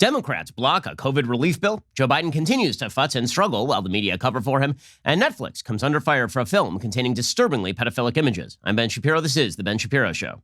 Democrats block a COVID relief bill. Joe Biden continues to futz and struggle while the media cover for him. And Netflix comes under fire for a film containing disturbingly pedophilic images. I'm Ben Shapiro. This is The Ben Shapiro Show.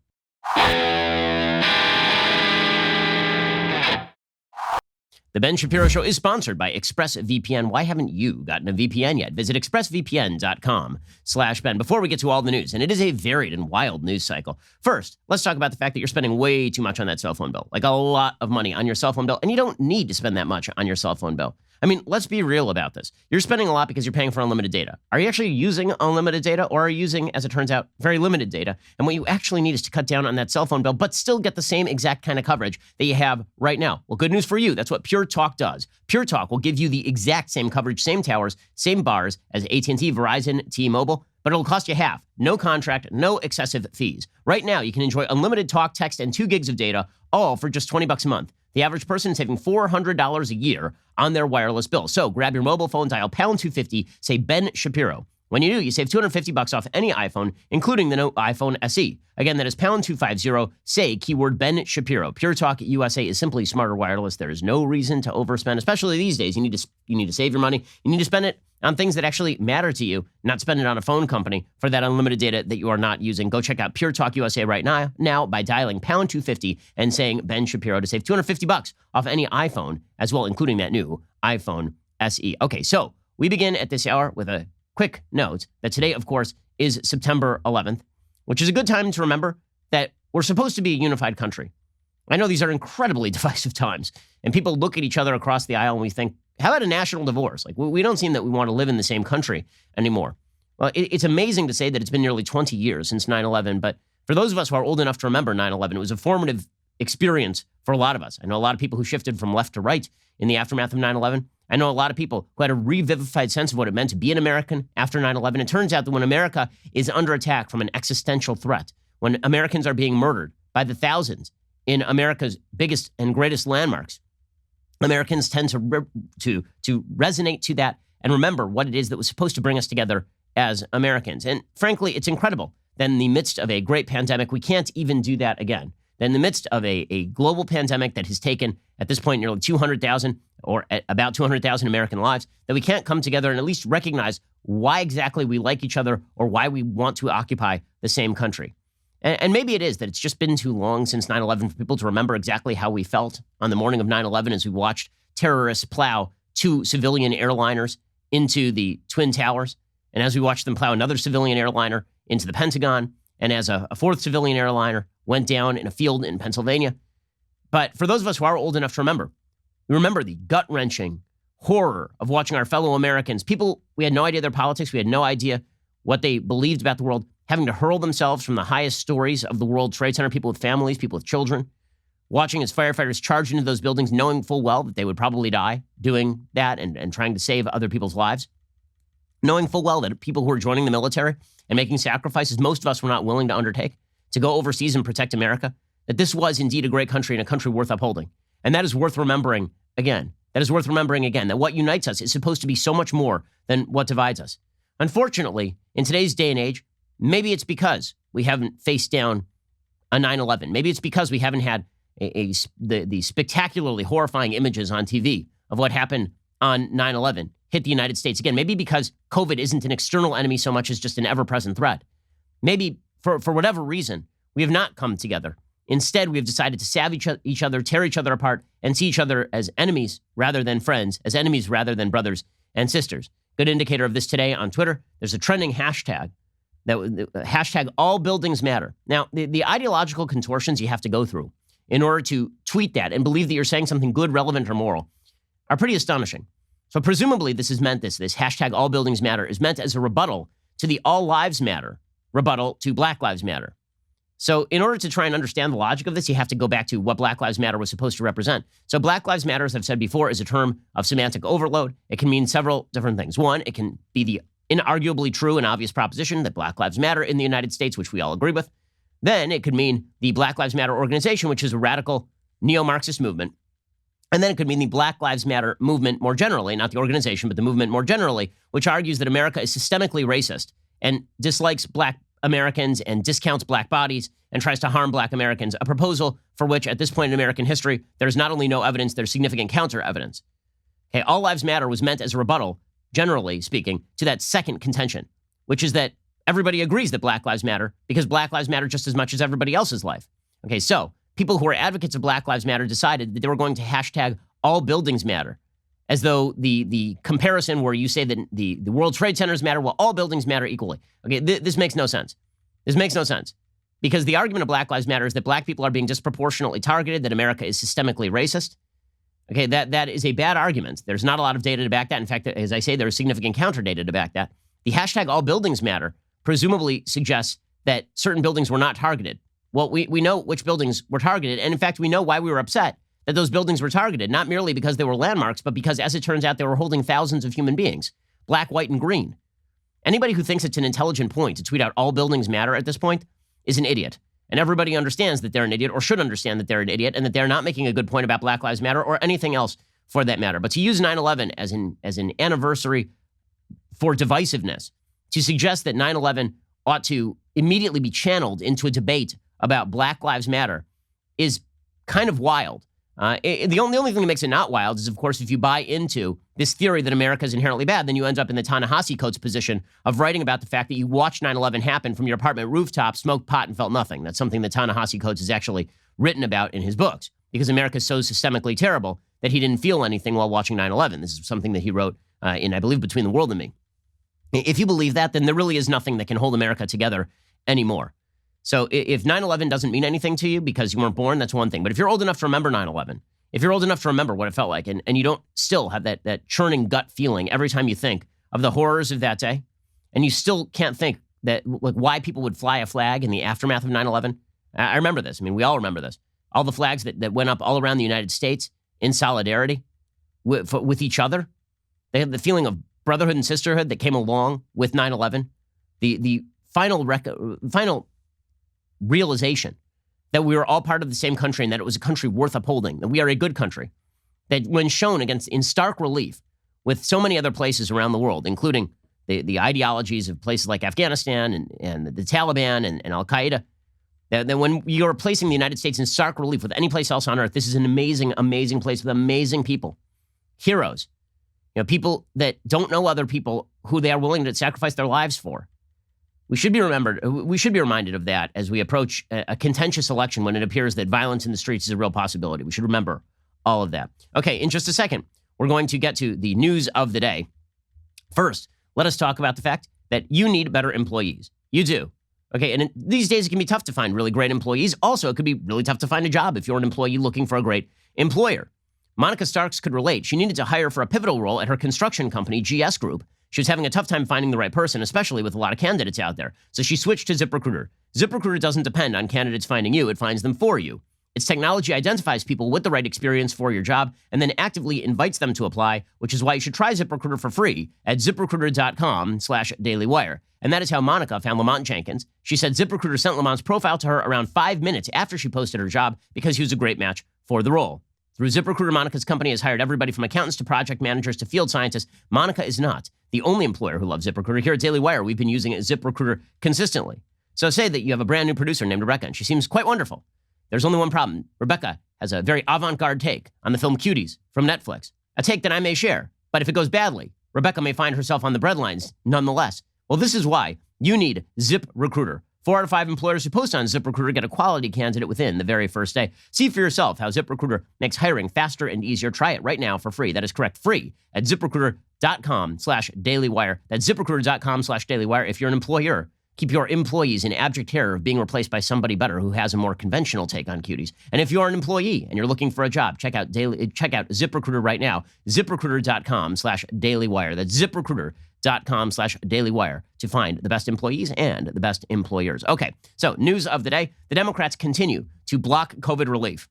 The Ben Shapiro Show is sponsored by ExpressVPN. Why haven't you gotten a VPN yet? Visit expressvpn.com/Ben. Before we get to all the news, and it is a varied and wild news cycle. First, let's talk about the fact that you're spending way too much on that cell phone bill. Like a lot of money on your cell phone bill, and you don't need to spend that much on your cell phone bill. I mean, let's be real about this. You're spending a lot because you're paying for unlimited data. Are you actually using unlimited data, or are you using, as it turns out, very limited data? And what you actually need is to cut down on that cell phone bill, but still get the same exact kind of coverage that you have right now. Well, good news for you. That's what Pure Talk does. Pure Talk will give you the exact same coverage, same towers, same bars as AT&T, Verizon, T-Mobile, but it'll cost you half. No contract, no excessive fees. Right now, you can enjoy unlimited talk, text, and 2 gigs of data, all for just $20 a month. The average person is saving $400 a year on their wireless bill. So grab your mobile phone, dial pound 250, say Ben Shapiro. When you do, you save $250 off any iPhone, including the new iPhone SE. Again, that is pound 250, say keyword Ben Shapiro. Pure Talk USA is simply smarter wireless. There is no reason to overspend, especially these days. You need to save your money. You need to spend it on things that actually matter to you, not spend it on a phone company for that unlimited data that you are not using. Go check out Pure Talk USA right now by dialing pound 250 and saying Ben Shapiro to save $250 off any iPhone as well, including that new iPhone SE. Okay, so we begin at this hour with a quick note that today, of course, is September 11th, which is a good time to remember that we're supposed to be a unified country. I know these are incredibly divisive times, and people look at each other across the aisle and we think, how about a national divorce? Like, we don't seem that we want to live in the same country anymore. Well, it's amazing to say that it's been nearly 20 years since 9/11, but for those of us who are old enough to remember 9/11, it was a formative experience for a lot of us. I know a lot of people who shifted from left to right in the aftermath of 9/11. I know a lot of people who had a revivified sense of what it meant to be an American after 9/11. It turns out that when America is under attack from an existential threat, when Americans are being murdered by the thousands in America's biggest and greatest landmarks, Americans tend to resonate to that and remember what it is that was supposed to bring us together as Americans. And frankly, it's incredible that in the midst of a great pandemic, we can't even do that again. That in the midst of a global pandemic that has taken, at this point, nearly 200,000 or about 200,000 American lives, that we can't come together and at least recognize why exactly we like each other or why we want to occupy the same country. And maybe it is that it's just been too long since 9/11 for people to remember exactly how we felt on the morning of 9/11 as we watched terrorists plow 2 civilian airliners into the Twin Towers, and as we watched them plow another civilian airliner into the Pentagon, and as a 4th civilian airliner went down in a field in Pennsylvania. But for those of us who are old enough to remember, we remember the gut-wrenching horror of watching our fellow Americans, people, we had no idea their politics, we had no idea what they believed about the world, having to hurl themselves from the highest stories of the World Trade Center, people with families, people with children, watching as firefighters charged into those buildings, knowing full well that they would probably die doing that and trying to save other people's lives, knowing full well that people who were joining the military and making sacrifices most of us were not willing to undertake to go overseas and protect America, that this was indeed a great country and a country worth upholding. And that is worth remembering again. That is worth remembering again, that what unites us is supposed to be so much more than what divides us. Unfortunately, in today's day and age, maybe it's because we haven't faced down a 9/11. Maybe it's because we haven't had the spectacularly horrifying images on TV of what happened on 9/11 hit the United States. Again, maybe because COVID isn't an external enemy so much as just an ever-present threat. Maybe for whatever reason, we have not come together. Instead, we have decided to stab each other, tear each other apart, and see each other as enemies rather than friends, as enemies rather than brothers and sisters. Good indicator of this today on Twitter. There's a trending hashtag, hashtag all buildings matter. Now, the ideological contortions you have to go through in order to tweet that and believe that you're saying something good, relevant, or moral are pretty astonishing. So presumably this is meant, this hashtag all buildings matter is meant as a rebuttal to the all lives matter rebuttal to Black Lives Matter. So in order to try and understand the logic of this, you have to go back to what Black Lives Matter was supposed to represent. So Black Lives Matter, as I've said before, is a term of semantic overload. It can mean several different things. One, it can be the inarguably true and obvious proposition that Black Lives Matter in the United States, which we all agree with. Then it could mean the Black Lives Matter organization, which is a radical neo-Marxist movement. And then it could mean the Black Lives Matter movement more generally, not the organization, but the movement more generally, which argues that America is systemically racist and dislikes black Americans and discounts black bodies and tries to harm black Americans, a proposal for which at this point in American history, there's not only no evidence, there's significant counter evidence. Okay, All Lives Matter was meant as a rebuttal, generally speaking, to that second contention, which is that everybody agrees that Black Lives Matter because Black Lives matter just as much as everybody else's life. Okay, so people who are advocates of Black Lives Matter decided that they were going to hashtag all buildings matter, as though the comparison where you say that the World Trade Centers matter, well, all buildings matter equally. Okay, this makes no sense. This makes no sense. Because the argument of Black Lives Matter is that black people are being disproportionately targeted, that America is systemically racist. Okay, that is a bad argument. There's not a lot of data to back that. In fact, as I say, there is significant counter data to back that. The hashtag all buildings matter presumably suggests that certain buildings were not targeted. Well, we know which buildings were targeted. And in fact, we know why we were upset that those buildings were targeted, not merely because they were landmarks, but because, as it turns out, they were holding thousands of human beings, black, white, and green. Anybody who thinks it's an intelligent point to tweet out all buildings matter at this point is an idiot. And everybody understands that they're an idiot, or should understand that they're an idiot, and that they're not making a good point about Black Lives Matter or anything else for that matter. But to use 9/11 as an anniversary for divisiveness, to suggest that 9/11 ought to immediately be channeled into a debate about Black Lives Matter is kind of wild. The only thing that makes it not wild is, of course, if you buy into this theory that America is inherently bad, then you end up in the Ta-Nehisi Coates position of writing about the fact that you watched 9/11 happen from your apartment rooftop, smoked pot, and felt nothing. That's something that Ta-Nehisi Coates has actually written about in his books, because America is so systemically terrible that he didn't feel anything while watching 9/11. This is something that he wrote in, I believe, Between the World and Me. If you believe that, then there really is nothing that can hold America together anymore. So if 9/11 doesn't mean anything to you because you weren't born, that's one thing. But if you're old enough to remember 9/11, if you're old enough to remember what it felt like, and you don't still have that churning gut feeling every time you think of the horrors of that day, and you still can't think that like why people would fly a flag in the aftermath of 9/11, I remember this. I mean, we all remember this. All the flags that went up all around the United States in solidarity with each other. They had the feeling of brotherhood and sisterhood that came along with 9/11. The final realization that we were all part of the same country and that it was a country worth upholding, that we are a good country, that when shown in stark relief with so many other places around the world, including the ideologies of places like Afghanistan and the Taliban and Al-Qaeda, that when you're placing the United States in stark relief with any place else on earth, this is an amazing, amazing place with amazing people, heroes, people that don't know other people who they are willing to sacrifice their lives for. We should be reminded of that as we approach a contentious election when it appears that violence in the streets is a real possibility. We should remember all of that. Okay, in just a second, we're going to get to the news of the day. First, let us talk about the fact that you need better employees. You do. Okay, and these days it can be tough to find really great employees. Also, it could be really tough to find a job if you're an employee looking for a great employer. Monica Starks could relate. She needed to hire for a pivotal role at her construction company, GS Group. She was having a tough time finding the right person, especially with a lot of candidates out there. So she switched to ZipRecruiter. ZipRecruiter doesn't depend on candidates finding you. It finds them for you. Its technology identifies people with the right experience for your job and then actively invites them to apply, which is why you should try ZipRecruiter for free at ZipRecruiter.com/dailywire. And that is how Monica found Lamont Jenkins. She said ZipRecruiter sent Lamont's profile to her around 5 minutes after she posted her job because he was a great match for the role. Through ZipRecruiter, Monica's company has hired everybody from accountants to project managers to field scientists. Monica is not the only employer who loves ZipRecruiter. Here at Daily Wire, we've been using ZipRecruiter consistently. So say that you have a brand new producer named Rebecca, and she seems quite wonderful. There's only one problem. Rebecca has a very avant-garde take on the film Cuties from Netflix, a take that I may share. But if it goes badly, Rebecca may find herself on the breadlines nonetheless. Well, this is why you need ZipRecruiter. 4 out of 5 employers who post on ZipRecruiter get a quality candidate within the very first day. See for yourself how ZipRecruiter makes hiring faster and easier. Try it right now for free. That is correct, free at ZipRecruiter.com/dailywire. That's ZipRecruiter.com/dailywire. If you're an employer, keep your employees in abject terror of being replaced by somebody better who has a more conventional take on cuties. And if you're an employee and you're looking for a job, check out ZipRecruiter right now. ZipRecruiter.com/dailywire. That's ZipRecruiter.com/dailywire to find the best employees and the best employers. Okay, so news of the day. The Democrats continue to block COVID relief.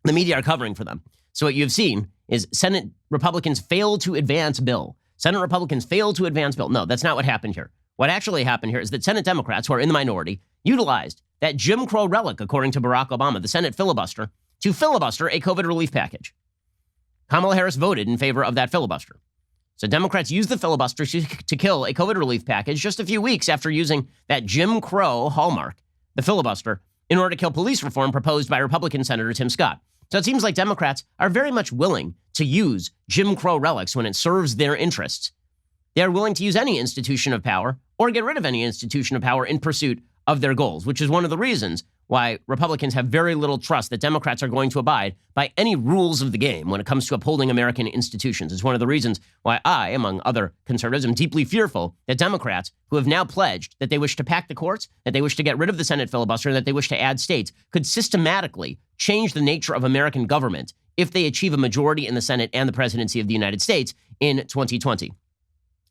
The media are covering for them. So what you've seen is Senate Republicans fail to advance bill. Senate Republicans fail to advance bill. No, that's not what happened here. What actually happened here is that Senate Democrats, who are in the minority, utilized that Jim Crow relic, according to Barack Obama, the Senate filibuster, to filibuster a COVID relief package. Kamala Harris voted in favor of that filibuster. So Democrats used the filibuster to kill a COVID relief package just a few weeks after using that Jim Crow hallmark, the filibuster, in order to kill police reform proposed by Republican Senator Tim Scott. So it seems like Democrats are very much willing to use Jim Crow relics when it serves their interests. They are willing to use any institution of power or get rid of any institution of power in pursuit of their goals, which is one of the reasons why Republicans have very little trust that Democrats are going to abide by any rules of the game when it comes to upholding American institutions. It's one of the reasons why I, among other conservatives, am deeply fearful that Democrats who have now pledged that they wish to pack the courts, that they wish to get rid of the Senate filibuster, and that they wish to add states could systematically change the nature of American government if they achieve a majority in the Senate and the presidency of the United States in 2020.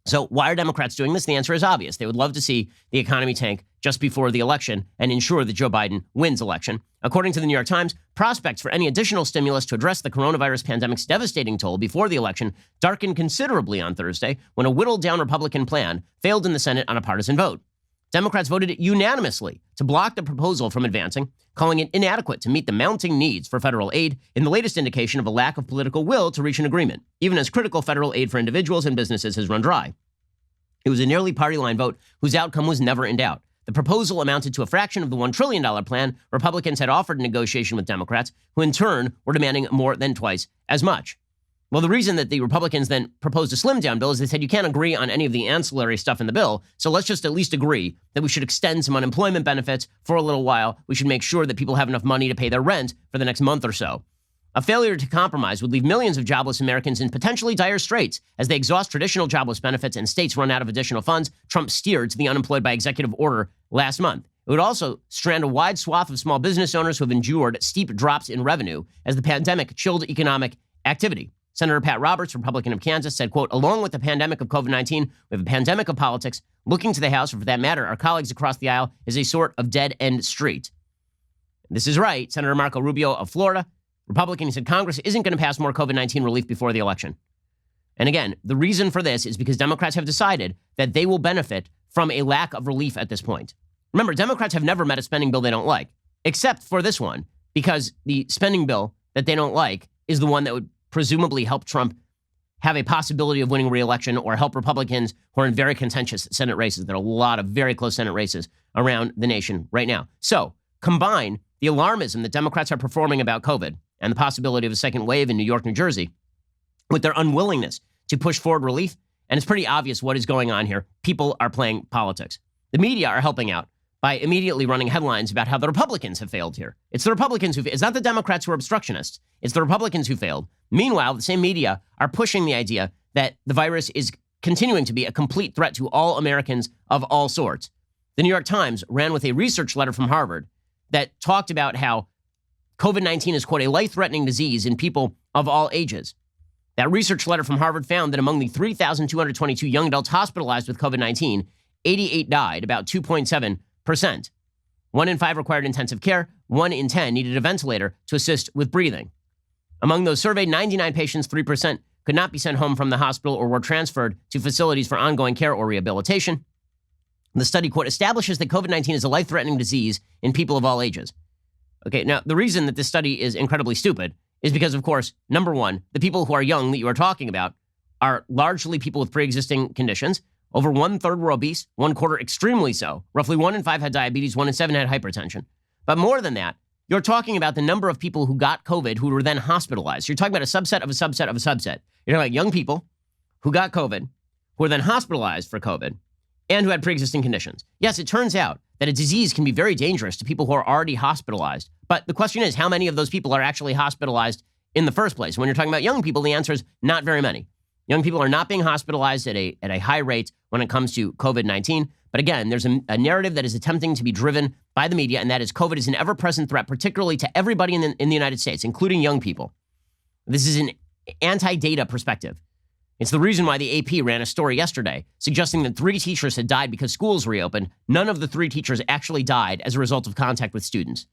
So why are Democrats doing this? The answer is obvious. They would love to see the economy tank just before the election and ensure that Joe Biden wins election. According to the New York Times, prospects for any additional stimulus to address the coronavirus pandemic's devastating toll before the election darkened considerably on Thursday when a whittled-down Republican plan failed in the Senate on a partisan vote. Democrats voted unanimously to block the proposal from advancing, calling it inadequate to meet the mounting needs for federal aid in the latest indication of a lack of political will to reach an agreement, even as critical federal aid for individuals and businesses has run dry. It was a nearly party line vote whose outcome was never in doubt. The proposal amounted to a fraction of the $1 trillion plan Republicans had offered in negotiation with Democrats, who in turn were demanding more than twice as much. Well, the reason that the Republicans then proposed a slimmed-down bill is they said you can't agree on any of the ancillary stuff in the bill, so let's just at least agree that we should extend some unemployment benefits for a little while. We should make sure that people have enough money to pay their rent for the next month or so. A failure to compromise would leave millions of jobless Americans in potentially dire straits as they exhaust traditional jobless benefits and states run out of additional funds Trump steered to the unemployed by executive order last month. It would also strand a wide swath of small business owners who have endured steep drops in revenue as the pandemic chilled economic activity. Senator Pat Roberts, Republican of Kansas, said, quote, along with the pandemic of COVID-19, we have a pandemic of politics. Looking to the House, or for that matter, our colleagues across the aisle, is a sort of dead-end street. This is right. Senator Marco Rubio of Florida, Republican, said Congress isn't going to pass more COVID-19 relief before the election. And again, the reason for this is because Democrats have decided that they will benefit from a lack of relief at this point. Remember, Democrats have never met a spending bill they don't like, except for this one, because the spending bill that they don't like is the one that would presumably help Trump have a possibility of winning re-election or help Republicans who are in very contentious Senate races. There are a lot of very close Senate races around the nation right now. So combine the alarmism that Democrats are performing about COVID and the possibility of a second wave in New York, New Jersey, with their unwillingness to push forward relief. And it's pretty obvious what is going on here. People are playing politics. The media are helping out by immediately running headlines about how the Republicans have failed here. It's the Republicans it's not the Democrats who are obstructionists. It's the Republicans who failed. Meanwhile, the same media are pushing the idea that the virus is continuing to be a complete threat to all Americans of all sorts. The New York Times ran with a research letter from Harvard that talked about how COVID-19 is, quote, a life-threatening disease in people of all ages. That research letter from Harvard found that among the 3,222 young adults hospitalized with COVID-19, 88 died, about 2.7%. 1 in 5 required intensive care. 1 in 10 needed a ventilator to assist with breathing. Among those surveyed, 99 patients, 3%, could not be sent home from the hospital or were transferred to facilities for ongoing care or rehabilitation. The study, quote, establishes that COVID-19 is a life-threatening disease in people of all ages. Okay, now, the reason that this study is incredibly stupid is because, of course, number one, the people who are young that you are talking about are largely people with pre-existing conditions. Over 1/3 were obese, 1/4 extremely so. Roughly 1 in 5 had diabetes, 1 in 7 had hypertension. But more than that, you're talking about the number of people who got COVID who were then hospitalized. You're talking about a subset of a subset of a subset. You're talking about young people who got COVID, who were then hospitalized for COVID, and who had pre-existing conditions. Yes, it turns out that a disease can be very dangerous to people who are already hospitalized. But the question is, how many of those people are actually hospitalized in the first place? When you're talking about young people, the answer is not very many. Young people are not being hospitalized at a high rate when it comes to COVID-19. But again, there's a narrative that is attempting to be driven by the media, and that is COVID is an ever-present threat, particularly to everybody in the United States, including young people. This is an anti-data perspective. It's the reason why the AP ran a story yesterday suggesting that 3 teachers had died because schools reopened. None of the 3 teachers actually died as a result of contact with students.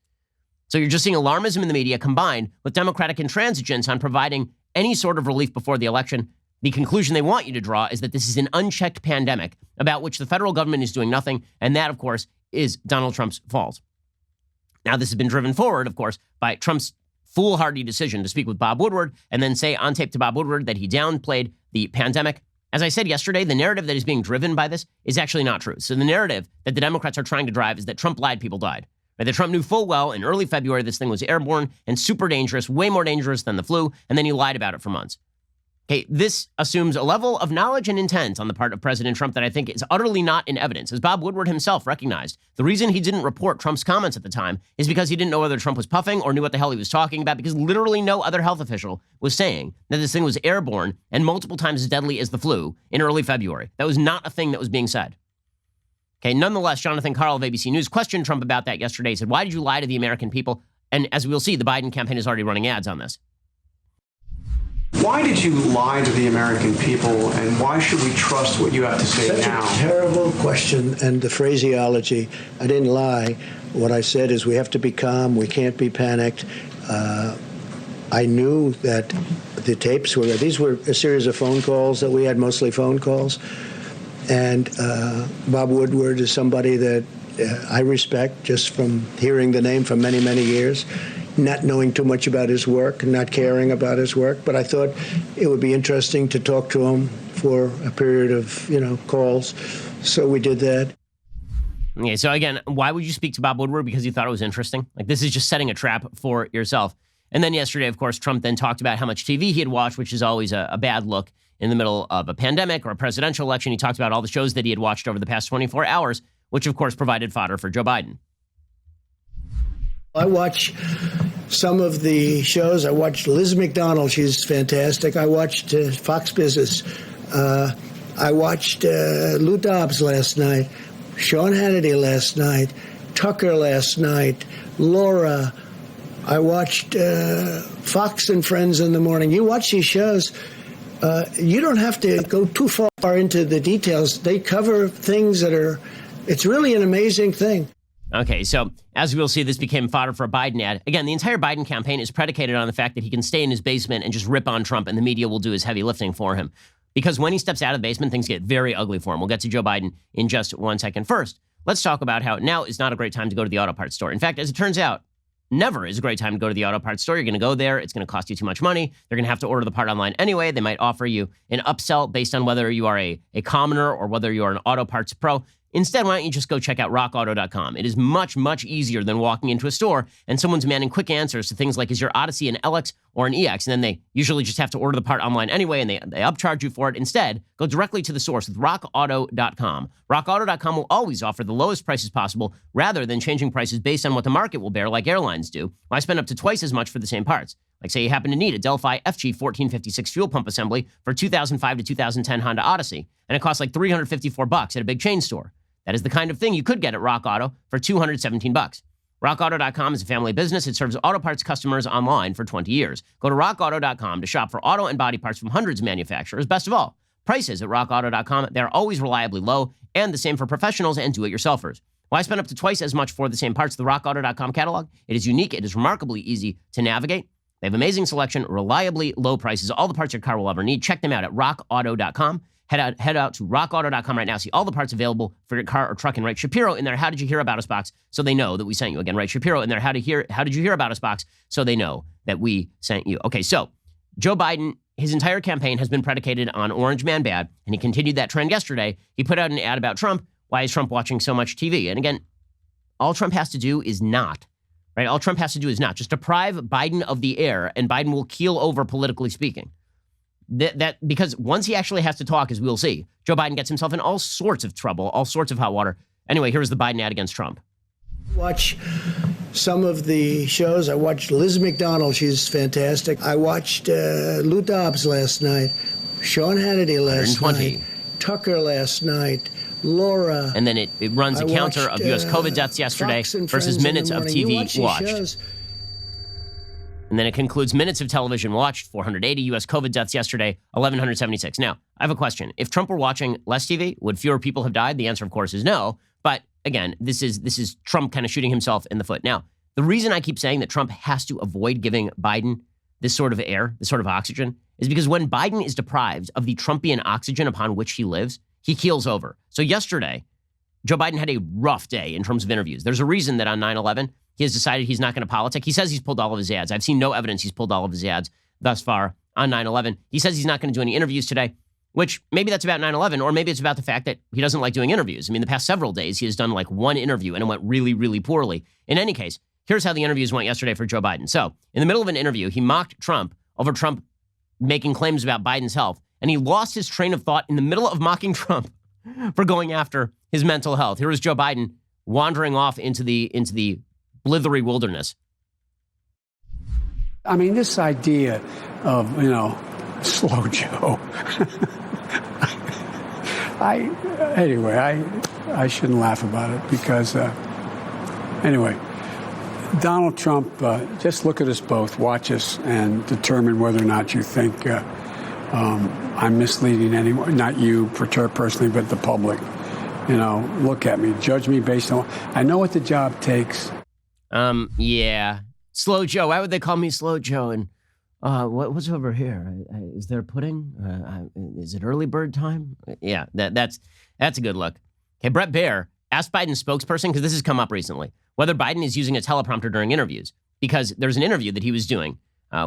So you're just seeing alarmism in the media combined with Democratic intransigence on providing any sort of relief before the election. The conclusion they want you to draw is that this is an unchecked pandemic about which the federal government is doing nothing, and that, of course, is Donald Trump's fault. Now, this has been driven forward, of course, by Trump's foolhardy decision to speak with Bob Woodward and then say on tape to Bob Woodward that he downplayed the pandemic as I said yesterday, the narrative that is being driven by this is actually not true. So the narrative that the Democrats are trying to drive is that Trump lied, people died. Right? That Trump knew full well in early February this thing was airborne and super dangerous, way more dangerous than the flu, and then he lied about it for months. Okay, this assumes a level of knowledge and intent on the part of President Trump that I think is utterly not in evidence. As Bob Woodward himself recognized, the reason he didn't report Trump's comments at the time is because he didn't know whether Trump was puffing or knew what the hell he was talking about, because literally no other health official was saying that this thing was airborne and multiple times as deadly as the flu in early February. That was not a thing that was being said. Okay, nonetheless, Jonathan Karl of ABC News questioned Trump about that yesterday. He said, why did you lie to the American people? And as we'll see, the Biden campaign is already running ads on this. Why did you lie to the American people, and why should we trust what you have to say now? Such a terrible question, and the phraseology. I didn't lie. What I said is we have to be calm. We can't be panicked. I knew that the tapes were, these were a series of phone calls that we had, mostly phone calls. And Bob Woodward is somebody that I respect just from hearing the name for many, many years. Not knowing too much about his work, not caring about his work, but I thought it would be interesting to talk to him for a period of, calls. So we did that. Okay, so again, why would you speak to Bob Woodward? Because you thought it was interesting? Like, this is just setting a trap for yourself. And then yesterday, of course, Trump then talked about how much TV he had watched, which is always a bad look in the middle of a pandemic or a presidential election. He talked about all the shows that he had watched over the past 24 hours, which, of course, provided fodder for Joe Biden. I watch some of the shows. I watched Liz McDonald. She's fantastic. I watched Fox Business. I watched Lou Dobbs last night, Sean Hannity last night, Tucker last night, Laura. I watched Fox and Friends in the morning. You watch these shows. You don't have to go too far into the details. They cover things that are, it's really an amazing thing. Okay, so as we'll see, this became fodder for a Biden ad. Again, the entire Biden campaign is predicated on the fact that he can stay in his basement and just rip on Trump, and the media will do his heavy lifting for him. Because when he steps out of the basement, things get very ugly for him. We'll get to Joe Biden in just 1 second. First, let's talk about how now is not a great time to go to the auto parts store. In fact, as it turns out, never is a great time to go to the auto parts store. You're going to go there. It's going to cost you too much money. They're going to have to order the part online anyway. They might offer you an upsell based on whether you are a commoner or whether you are an auto parts pro. Instead, why don't you just go check out rockauto.com? It is much, much easier than walking into a store and someone's demanding quick answers to things like, is your Odyssey an LX or an EX? And then they usually just have to order the part online anyway, and they upcharge you for it. Instead, go directly to the source with rockauto.com. Rockauto.com will always offer the lowest prices possible rather than changing prices based on what the market will bear like airlines do. Why spend up to twice as much for the same parts? Like, say you happen to need a Delphi FG 1456 fuel pump assembly for 2005 to 2010 Honda Odyssey, and it costs like $354 at a big chain store. That is the kind of thing you could get at Rock Auto for $217. RockAuto.com is a family business. It serves auto parts customers online for 20 years. Go to RockAuto.com to shop for auto and body parts from hundreds of manufacturers. Best of all, prices at RockAuto.com, they're always reliably low, and the same for professionals and do-it-yourselfers. Why spend up to twice as much for the same parts? The RockAuto.com catalog, it is unique. It is remarkably easy to navigate. They have amazing selection, reliably low prices, all the parts your car will ever need. Check them out at RockAuto.com. Head out to rockauto.com right now. See all the parts available for your car or truck, and write Shapiro in there. How did you hear about us box? So they know that we sent you. Again, write Shapiro in there. How did you hear about us box? So they know that we sent you. Okay, so Joe Biden, his entire campaign has been predicated on Orange Man Bad, and he continued that trend yesterday. He put out an ad about Trump. Why is Trump watching so much TV? And again, all Trump has to do is not, right? All Trump has to do is not. Just deprive Biden of the air, and Biden will keel over, politically speaking. Because once he actually has to talk, as we'll see, Joe Biden gets himself in all sorts of trouble, all sorts of hot water. Anyway, here's the Biden ad against Trump. Watch some of the shows. I watched Liz McDonald. She's fantastic. I watched Lou Dobbs last night, Sean Hannity last night, Tucker last night, Laura. And then it runs a counter of U.S. COVID deaths yesterday versus minutes of TV watched. And then it concludes minutes of television watched, 480 U.S. COVID deaths yesterday, 1,176. Now, I have a question. If Trump were watching less TV, would fewer people have died? The answer, of course, is no. But again, this is Trump kind of shooting himself in the foot. Now, the reason I keep saying that Trump has to avoid giving Biden this sort of air, this sort of oxygen, is because when Biden is deprived of the Trumpian oxygen upon which he lives, he keels over. So yesterday, Joe Biden had a rough day in terms of interviews. There's a reason that on 9/11, he has decided he's not going to politic. He says he's pulled all of his ads. I've seen no evidence he's pulled all of his ads thus far on 9/11. He says he's not going to do any interviews today. which maybe that's about 9/11, or maybe it's about the fact that he doesn't like doing interviews. I mean, the past several days, he has done like one interview and it went really, really poorly. In any case, here's how the interviews went yesterday for Joe Biden. So in the middle of an interview, he mocked Trump over Trump making claims about Biden's health, and he lost his train of thought in the middle of mocking Trump for going after his mental health. Here is Joe Biden wandering off into the blithery wilderness. I mean, this idea of, slow Joe. I shouldn't laugh about it because, anyway, Donald Trump, just look at us both, watch us, and determine whether or not you think I'm misleading anyone, not you personally, but the public. Look at me, judge me based on, I know what the job takes. Yeah. Slow Joe. Why would they call me Slow Joe? And what's over here? Is there pudding? Is it early bird time? Yeah, that's a good look. Okay, Brett Baer asked Biden's spokesperson, because this has come up recently, whether Biden is using a teleprompter during interviews, because there's an interview that he was doing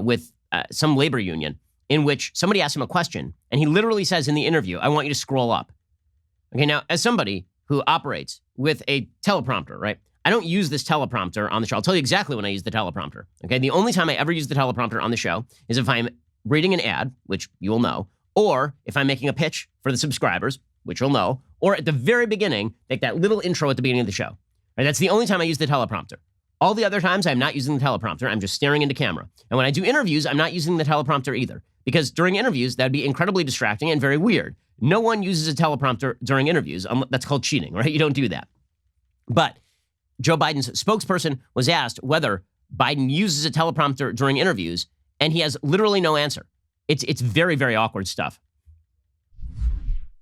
with some labor union in which somebody asked him a question, and he literally says in the interview, I want you to scroll up. Okay, now, as somebody who operates with a teleprompter, right, I don't use this teleprompter on the show. I'll tell you exactly when I use the teleprompter, okay? The only time I ever use the teleprompter on the show is if I'm reading an ad, which you will know, or if I'm making a pitch for the subscribers, which you'll know, or at the very beginning, like that little intro at the beginning of the show. Right? That's the only time I use the teleprompter. All the other times, I'm not using the teleprompter. I'm just staring into camera. And when I do interviews, I'm not using the teleprompter either, because during interviews, that would be incredibly distracting and very weird. No one uses a teleprompter during interviews. That's called cheating, right? You don't do that. But Joe Biden's spokesperson was asked whether Biden uses a teleprompter during interviews, and he has literally no answer. It's very, very awkward stuff.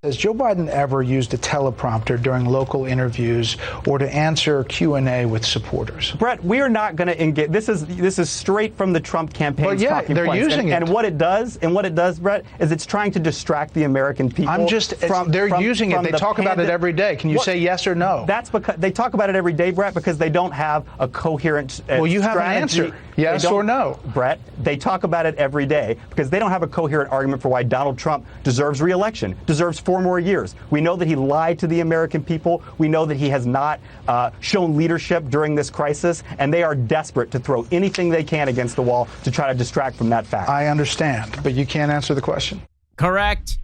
Has Joe Biden ever used a teleprompter during local interviews or to answer Q&A with supporters? Brett, we are not going to engage. This is straight from the Trump campaign. Well, yeah, talking they're points. using it. And what it does, Brett, is it's trying to distract the American people. They're using it. They talk about it every day. Can you say yes or no? That's because they talk about it every day, Brett, because they don't have a coherent Well, you have strategy. an answer. Yes or no? Brett, they talk about it every day because they don't have a coherent argument for why Donald Trump deserves re-election, deserves 4 more years. We know that he lied to the American people. We know that he has not shown leadership during this crisis, and they are desperate to throw anything they can against the wall to try to distract from that fact. I understand, but you can't answer the question. Correct,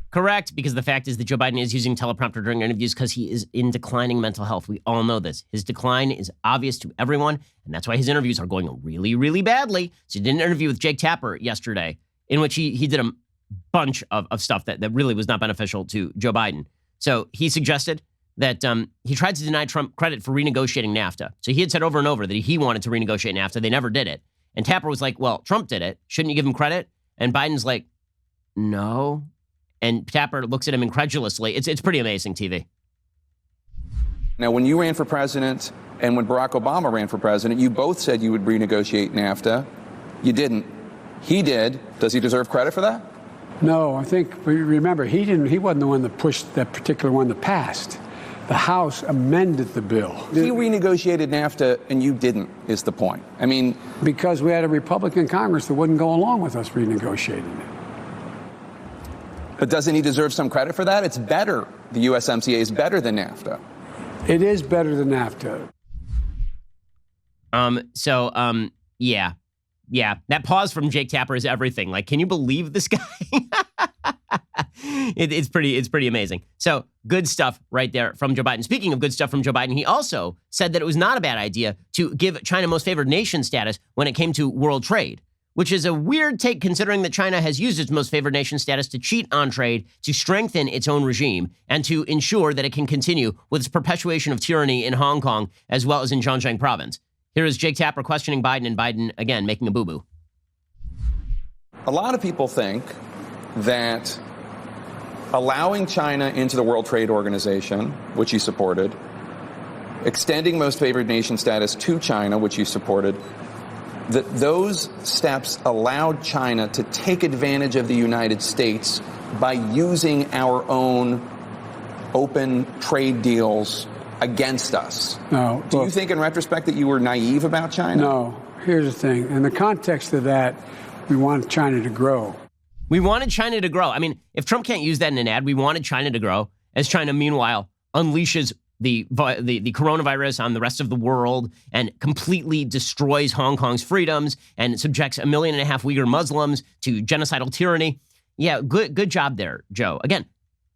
because the fact is that Joe Biden is using teleprompter during interviews because he is in declining mental health. We all know this. His decline is obvious to everyone, and that's why his interviews are going really, really badly. So he did an interview with Jake Tapper yesterday in which he did a bunch of stuff that really was not beneficial to Joe Biden. So he suggested that he tried to deny Trump credit for renegotiating NAFTA. So he had said over and over that he wanted to renegotiate NAFTA. They never did it. And Tapper was like, well, Trump did it. Shouldn't you give him credit? And Biden's like, no. And Tapper looks at him incredulously. It's pretty amazing TV. Now, when you ran for president and when Barack Obama ran for president, you both said you would renegotiate NAFTA. You didn't. He did. Does he deserve credit for that? No, I think, remember, he wasn't the one that pushed that particular one that passed. The House amended the bill. He renegotiated NAFTA and you didn't, is the point. I mean, because we had a Republican Congress that wouldn't go along with us renegotiating it. But doesn't he deserve some credit for that? It's better. The USMCA is better than NAFTA. It is better than NAFTA. Yeah. That pause from Jake Tapper is everything. Like, can you believe this guy? It's pretty amazing. So good stuff right there from Joe Biden. Speaking of good stuff from Joe Biden, he also said that it was not a bad idea to give China most favored nation status when it came to world trade, which is a weird take considering that China has used its most favored nation status to cheat on trade, to strengthen its own regime, and to ensure that it can continue with its perpetuation of tyranny in Hong Kong as well as in Zhejiang province. Here is Jake Tapper questioning Biden, and Biden, again, making a boo-boo. A lot of people think that allowing China into the World Trade Organization, which he supported, extending most favored nation status to China, which he supported, that those steps allowed China to take advantage of the United States by using our own open trade deals against us. No. Do you think in retrospect that you were naive about China? No. Here's the thing. In the context of that, we want China to grow. We wanted China to grow. I mean, if Trump can't use that in an ad, we wanted China to grow as China, meanwhile, unleashes the coronavirus on the rest of the world and completely destroys Hong Kong's freedoms and subjects 1.5 million Uyghur Muslims to genocidal tyranny. Yeah, good job there, Joe. Again,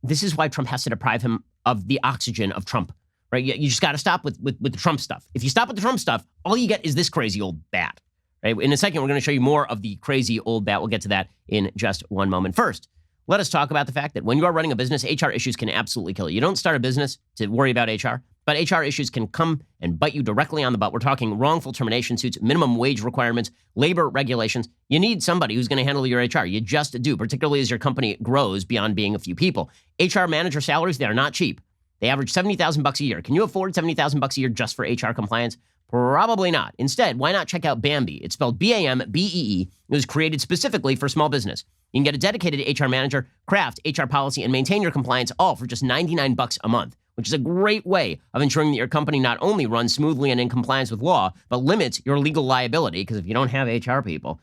this is why Trump has to deprive him of the oxygen of Trump, right? You just got to stop with the Trump stuff. If you stop with the Trump stuff, all you get is this crazy old bat, right? In a second, we're going to show you more of the crazy old bat. We'll get to that in just one moment. First, let us talk about the fact that when you are running a business, HR issues can absolutely kill you. You don't start a business to worry about HR, but HR issues can come and bite you directly on the butt. We're talking wrongful termination suits, minimum wage requirements, labor regulations. You need somebody who's going to handle your HR. You just do, particularly as your company grows beyond being a few people. HR manager salaries, they are not cheap. They average $70,000 a year. Can you afford $70,000 a year just for HR compliance? Probably not. Instead, why not check out Bambee? It's spelled B-A-M-B-E-E. It was created specifically for small business. You can get a dedicated HR manager, craft HR policy, and maintain your compliance all for just $99 a month, which is a great way of ensuring that your company not only runs smoothly and in compliance with law, but limits your legal liability. Because if you don't have HR people,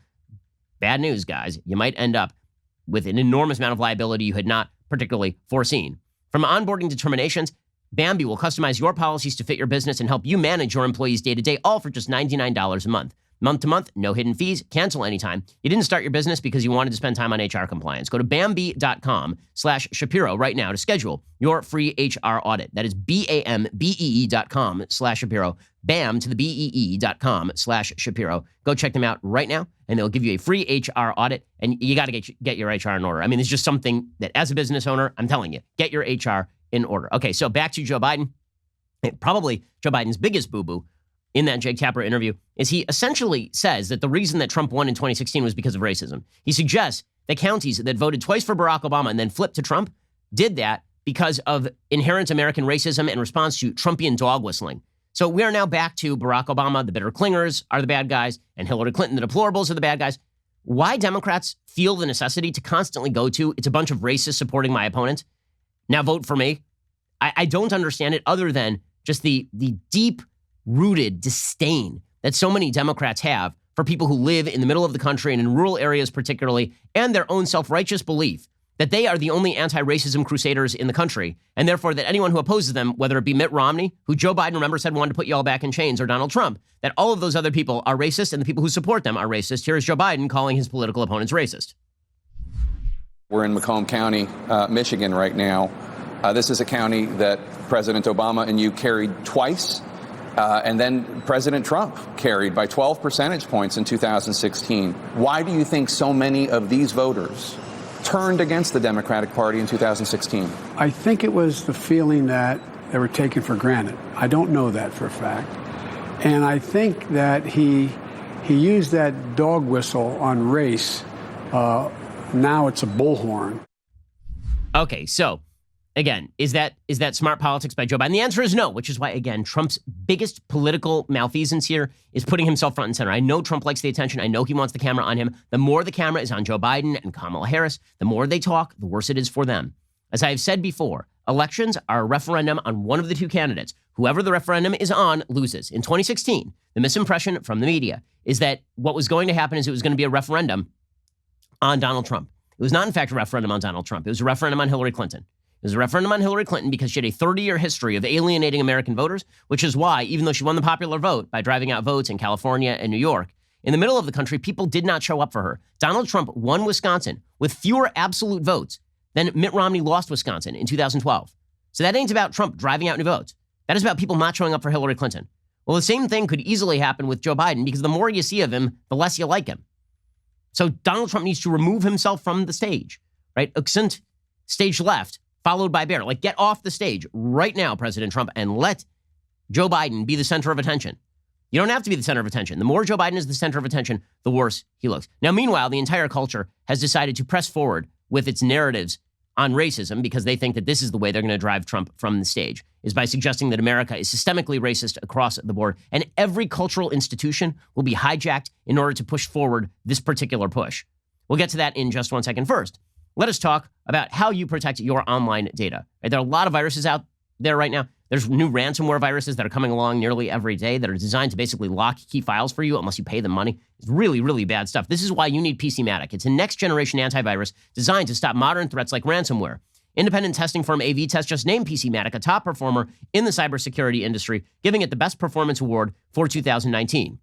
bad news, guys, you might end up with an enormous amount of liability you had not particularly foreseen. From onboarding to terminations, Bambee will customize your policies to fit your business and help you manage your employees day to day, all for just $99 a month. Month to month, no hidden fees, cancel anytime. You didn't start your business because you wanted to spend time on HR compliance. Go to Bambee.com/Shapiro right now to schedule your free HR audit. That is BAMBEE.com/Shapiro. BAM to the BEE.com/Shapiro. Go check them out right now, and they'll give you a free HR audit, and you got to get your HR in order. I mean, it's just something that as a business owner, I'm telling you, get your HR in order. Okay, so back to Joe Biden. Probably Joe Biden's biggest boo-boo in that Jake Tapper interview is he essentially says that the reason that Trump won in 2016 was because of racism. He suggests that counties that voted twice for Barack Obama and then flipped to Trump did that because of inherent American racism in response to Trumpian dog whistling. So we are now back to Barack Obama, the bitter clingers are the bad guys, and Hillary Clinton, the deplorables, are the bad guys. Why Democrats feel the necessity to constantly go to, it's a bunch of racists supporting my opponent, now vote for me. I don't understand it other than just the deep-rooted disdain that so many Democrats have for people who live in the middle of the country and in rural areas particularly, and their own self-righteous belief that they are the only anti-racism crusaders in the country, and therefore that anyone who opposes them, whether it be Mitt Romney, who Joe Biden, remember, said wanted to put you all back in chains, or Donald Trump, that all of those other people are racist and the people who support them are racist. Here is Joe Biden calling his political opponents racist. We're in Macomb County, Michigan right now. This is a county that President Obama and you carried twice, and then President Trump carried by 12 percentage points in 2016. Why do you think so many of these voters turned against the Democratic Party in 2016? I think it was the feeling that they were taken for granted. I don't know that for a fact. And I think that he used that dog whistle on race. Now it's a bullhorn. Okay, so again, is that smart politics by Joe Biden? The answer is no, which is why, again, Trump's biggest political malfeasance here is putting himself front and center. I know Trump likes the attention. I know he wants the camera on him. The more the camera is on Joe Biden and Kamala Harris, the more they talk, the worse it is for them. As I have said before, elections are a referendum on one of the two candidates. Whoever the referendum is on loses. In 2016, the misimpression from the media is that what was going to happen is it was going to be a referendum on Donald Trump. It was not, in fact, a referendum on Donald Trump. It was a referendum on Hillary Clinton. It was a referendum on Hillary Clinton because she had a 30-year history of alienating American voters, which is why, even though she won the popular vote by driving out votes in California and New York, in the middle of the country, people did not show up for her. Donald Trump won Wisconsin with fewer absolute votes than Mitt Romney lost Wisconsin in 2012. So that ain't about Trump driving out new votes. That is about people not showing up for Hillary Clinton. Well, the same thing could easily happen with Joe Biden because the more you see of him, the less you like him. So Donald Trump needs to remove himself from the stage, right? Accent, stage left, followed by bear. Like, get off the stage right now, President Trump, and let Joe Biden be the center of attention. You don't have to be the center of attention. The more Joe Biden is the center of attention, the worse he looks. Now, meanwhile, the entire culture has decided to press forward with its narratives on racism because they think that this is the way they're going to drive Trump from the stage, is by suggesting that America is systemically racist across the board, and every cultural institution will be hijacked in order to push forward this particular push. We'll get to that in just one second. First, let us talk about how you protect your online data. Right? There are a lot of viruses out there right now. There's new ransomware viruses that are coming along nearly every day that are designed to basically lock key files for you unless you pay them money. It's really, really bad stuff. This is why you need PCmatic. It's a next-generation antivirus designed to stop modern threats like ransomware. Independent testing firm AV-Test just named PCmatic a top performer in the cybersecurity industry, giving it the Best Performance Award for 2019.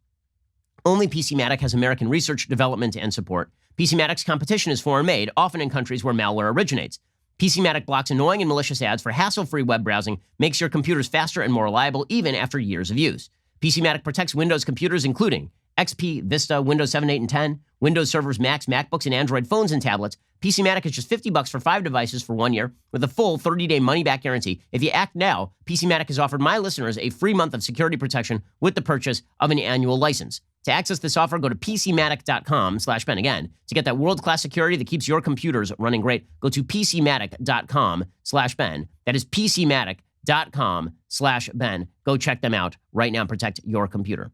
Only PCmatic has American research, development, and support. PCmatic's competition is foreign-made, often in countries where malware originates. PCmatic blocks annoying and malicious ads for hassle-free web browsing, makes your computers faster and more reliable even after years of use. PCmatic protects Windows computers, including XP, Vista, Windows 7, 8, and 10, Windows servers, Macs, MacBooks, and Android phones and tablets. PCmatic is just $50 for 5 devices for 1 year with a full 30-day money-back guarantee. If you act now, PCmatic has offered my listeners a free month of security protection with the purchase of an annual license. To access this offer, go to PCmatic.com/Ben. Again, to get that world-class security that keeps your computers running great, go to PCmatic.com/Ben. That is PCmatic.com/Ben. Go check them out right now and protect your computer.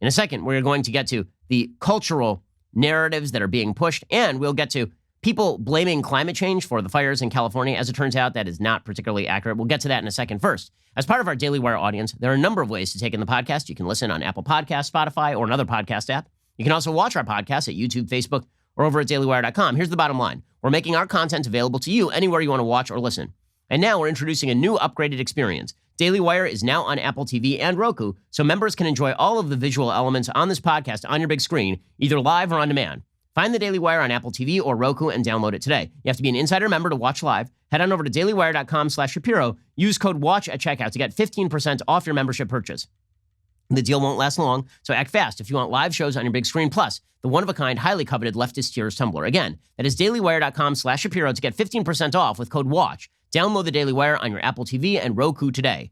In a second, we're going to get to the cultural narratives that are being pushed, and we'll get to people blaming climate change for the fires in California. As it turns out, that is not particularly accurate. We'll get to that in a second. First, as part of our Daily Wire audience, there are a number of ways to take in the podcast. You can listen on Apple Podcasts, Spotify, or another podcast app. You can also watch our podcast at YouTube, Facebook, or over at dailywire.com. Here's the bottom line. We're making our content available to you anywhere you want to watch or listen. And now we're introducing a new upgraded experience. Daily Wire is now on Apple TV and Roku, so members can enjoy all of the visual elements on this podcast on your big screen, either live or on demand. Find the Daily Wire on Apple TV or Roku and download it today. You have to be an Insider member to watch live. Head on over to dailywire.com/Shapiro. Use code WATCH at checkout to get 15% off your membership purchase. The deal won't last long, so act fast if you want live shows on your big screen, plus the one-of-a-kind, highly coveted leftist tears tumbler. Again, that is dailywire.com/Shapiro to get 15% off with code WATCH. Download the Daily Wire on your Apple TV and Roku today.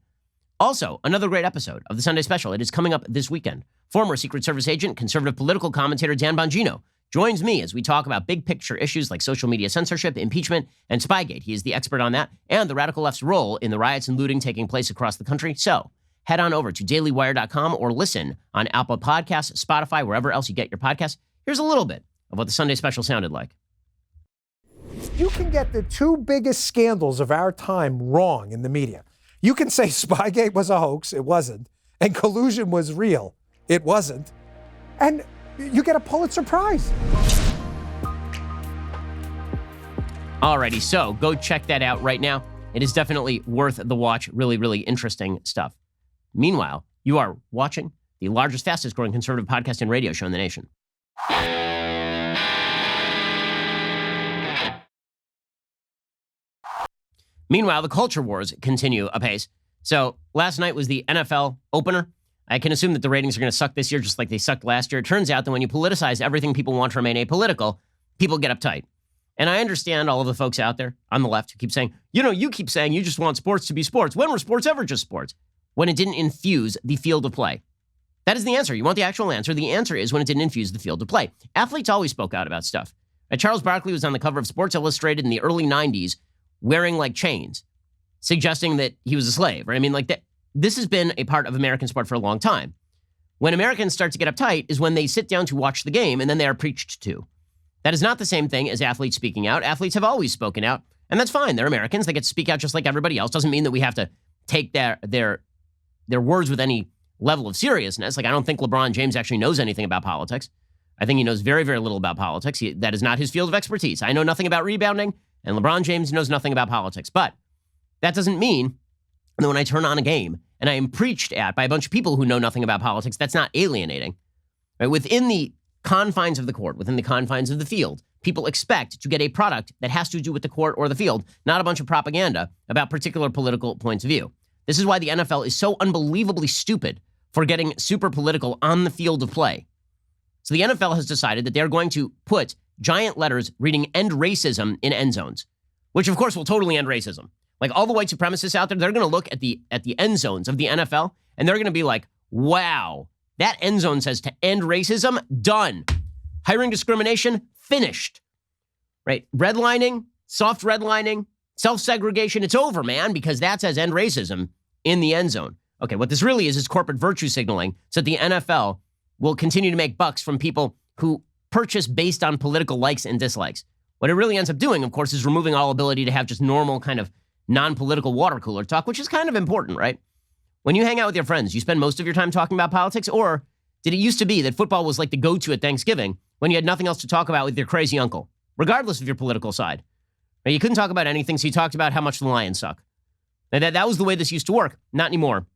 Also, another great episode of the Sunday Special. It is coming up this weekend. Former Secret Service agent, conservative political commentator Dan Bongino joins me as we talk about big picture issues like social media censorship, impeachment, and Spygate. He is the expert on that and the radical left's role in the riots and looting taking place across the country. So head on over to dailywire.com or listen on Apple Podcasts, Spotify, wherever else you get your podcasts. Here's a little bit of what the Sunday Special sounded like. You can get the two biggest scandals of our time wrong in the media. You can say Spygate was a hoax, it wasn't, and collusion was real, it wasn't, and you get a Pulitzer Prize. Alrighty, so go check that out right now. It is definitely worth the watch. Really, really interesting stuff. Meanwhile, you are watching the largest, fastest growing conservative podcast and radio show in the nation. Meanwhile, the culture wars continue apace. So last night was the NFL opener. I can assume that the ratings are going to suck this year just like they sucked last year. It turns out that when you politicize everything people want to remain apolitical, people get uptight. And I understand all of the folks out there on the left who keep saying, you keep saying you just want sports to be sports. When were sports ever just sports? When it didn't infuse the field of play. That is the answer. You want the actual answer? The answer is when it didn't infuse the field of play. Athletes always spoke out about stuff. Charles Barkley was on the cover of Sports Illustrated in the early 90s wearing like chains, suggesting that he was a slave. Right? I mean, like that. This has been a part of American sport for a long time. When Americans start to get uptight is when they sit down to watch the game and then they are preached to. That is not the same thing as athletes speaking out. Athletes have always spoken out, and that's fine. They're Americans. They get to speak out just like everybody else. Doesn't mean that we have to take their words with any level of seriousness. Like, I don't think LeBron James actually knows anything about politics. I think he knows very, very little about politics. That is not his field of expertise. I know nothing about rebounding, and LeBron James knows nothing about politics. But that doesn't mean that when I turn on a game and I am preached at by a bunch of people who know nothing about politics, that's not alienating. Right? Within the confines of the court, within the confines of the field, people expect to get a product that has to do with the court or the field, not a bunch of propaganda about particular political points of view. This is why the NFL is so unbelievably stupid for getting super political on the field of play. So the NFL has decided that they're going to put giant letters reading "End Racism" in end zones, which of course will totally end racism. Like all the white supremacists out there, they're going to look at the end zones of the NFL and they're going to be like, wow, that end zone says to end racism, done. Hiring discrimination, finished. Right? Redlining, soft redlining, self-segregation, it's over, man, because that says end racism in the end zone. Okay, what this really is corporate virtue signaling so that the NFL will continue to make bucks from people who purchase based on political likes and dislikes. What it really ends up doing, of course, is removing all ability to have just normal kind of non-political water cooler talk, which is kind of important, right? When you hang out with your friends, you spend most of your time talking about politics, or did it used to be that football was like the go-to at Thanksgiving when you had nothing else to talk about with your crazy uncle, regardless of your political side? Right? You couldn't talk about anything, so you talked about how much the Lions suck. And that was the way this used to work. Not anymore.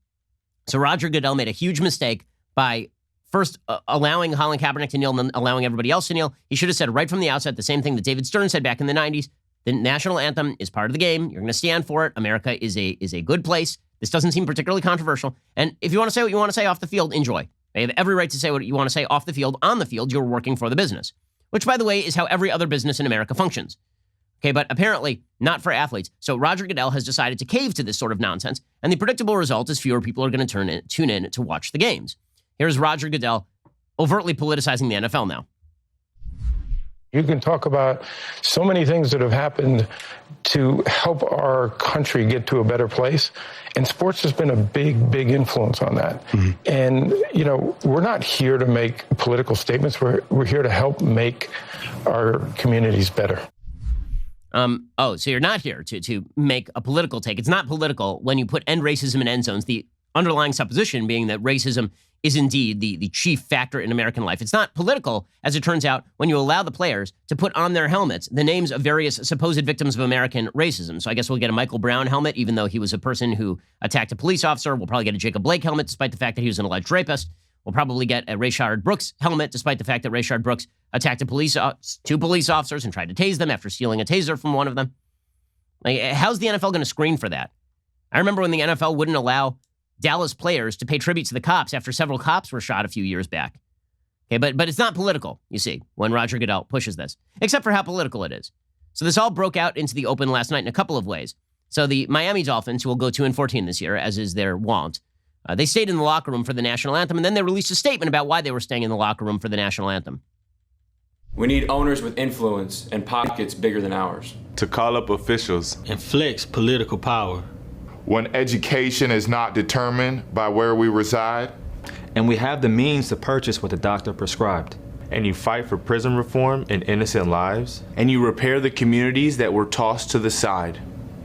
So Roger Goodell made a huge mistake by first allowing Colin Kaepernick to kneel and then allowing everybody else to kneel. He should have said right from the outset the same thing that David Stern said back in the 90s. The national anthem is part of the game. You're going to stand for it. America is a good place. This doesn't seem particularly controversial. And if you want to say what you want to say off the field, enjoy. You have every right to say what you want to say off the field. On the field, you're working for the business, which, by the way, is how every other business in America functions. Okay, but apparently not for athletes. So Roger Goodell has decided to cave to this sort of nonsense, and the predictable result is fewer people are going to tune in to watch the games. Here's Roger Goodell overtly politicizing the NFL now. You can talk about so many things that have happened to help our country get to a better place. And sports has been a big, big influence on that. Mm-hmm. And, you know, we're not here to make political statements. We're here to help make our communities better. So you're not here to make a political take. It's not political when you put end racism in end zones. The underlying supposition being that racism is indeed the chief factor in American life. It's not political, as it turns out, when you allow the players to put on their helmets the names of various supposed victims of American racism. So I guess we'll get a Michael Brown helmet, even though he was a person who attacked a police officer. We'll probably get a Jacob Blake helmet, despite the fact that he was an alleged rapist. We'll probably get a Rayshard Brooks helmet, despite the fact that Rayshard Brooks attacked two police officers and tried to tase them after stealing a taser from one of them. Like, how's the NFL going to screen for that? I remember when the NFL wouldn't allow Dallas players to pay tribute to the cops after several cops were shot a few years back. Okay, but it's not political, you see, when Roger Goodell pushes this, except for how political it is. So this all broke out into the open last night in a couple of ways. So the Miami Dolphins, who will go 2-14 this year, as is their wont, they stayed in the locker room for the national anthem, and then they released a statement about why they were staying in the locker room for the national anthem. We need owners with influence and pockets bigger than ours. To call up officials and flex political power. When education is not determined by where we reside. And we have the means to purchase what the doctor prescribed. And you fight for prison reform and innocent lives. And you repair the communities that were tossed to the side.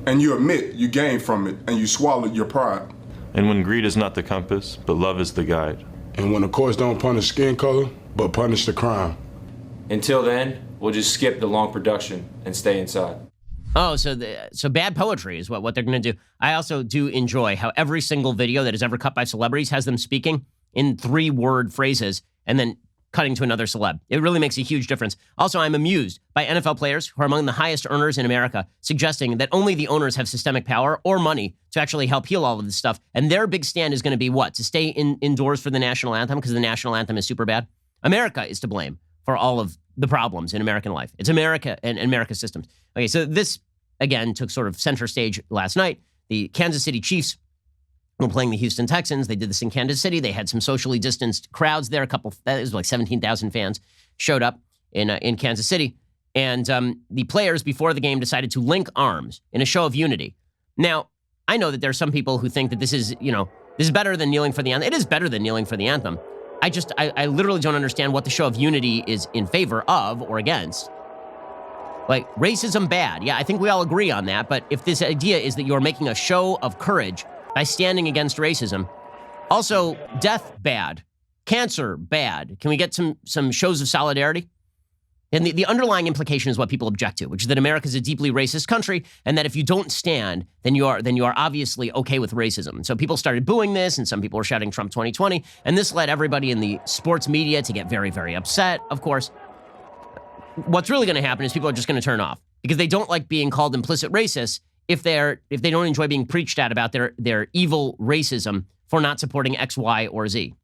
And you admit you gained from it and you swallowed your pride. And when greed is not the compass, but love is the guide. And when the courts don't punish skin color, but punish the crime. Until then, we'll just skip the long production and stay inside. Oh, so bad poetry is what they're going to do. I also do enjoy how every single video that is ever cut by celebrities has them speaking in 3-word phrases and then cutting to another celeb. It really makes a huge difference. Also, I'm amused by NFL players who are among the highest earners in America, suggesting that only the owners have systemic power or money to actually help heal all of this stuff. And their big stand is going to be what? To stay indoors for the national anthem because the national anthem is super bad? America is to blame for all of the problems in American life. It's America and America's systems. Okay, so this, again, took sort of center stage last night. The Kansas City Chiefs were playing the Houston Texans. They did this in Kansas City. They had some socially distanced crowds there. It was like 17,000 fans showed up in Kansas City. And the players before the game decided to link arms in a show of unity. Now, I know that there are some people who think that this is better than kneeling for the anthem. It is better than kneeling for the anthem. I literally don't understand what the show of unity is in favor of or against. Like, racism bad. Yeah, I think we all agree on that. But if this idea is that you're making a show of courage by standing against racism, also death bad, cancer bad. Can we get some shows of solidarity? And the underlying implication is what people object to, which is that America is a deeply racist country, and that if you don't stand, then you are obviously okay with racism. So people started booing this, and some people were shouting Trump 2020, and this led everybody in the sports media to get very, very upset, of course. What's really going to happen is people are just going to turn off because they don't like being called implicit racists if they don't enjoy being preached at about their evil racism for not supporting X, Y, or Z.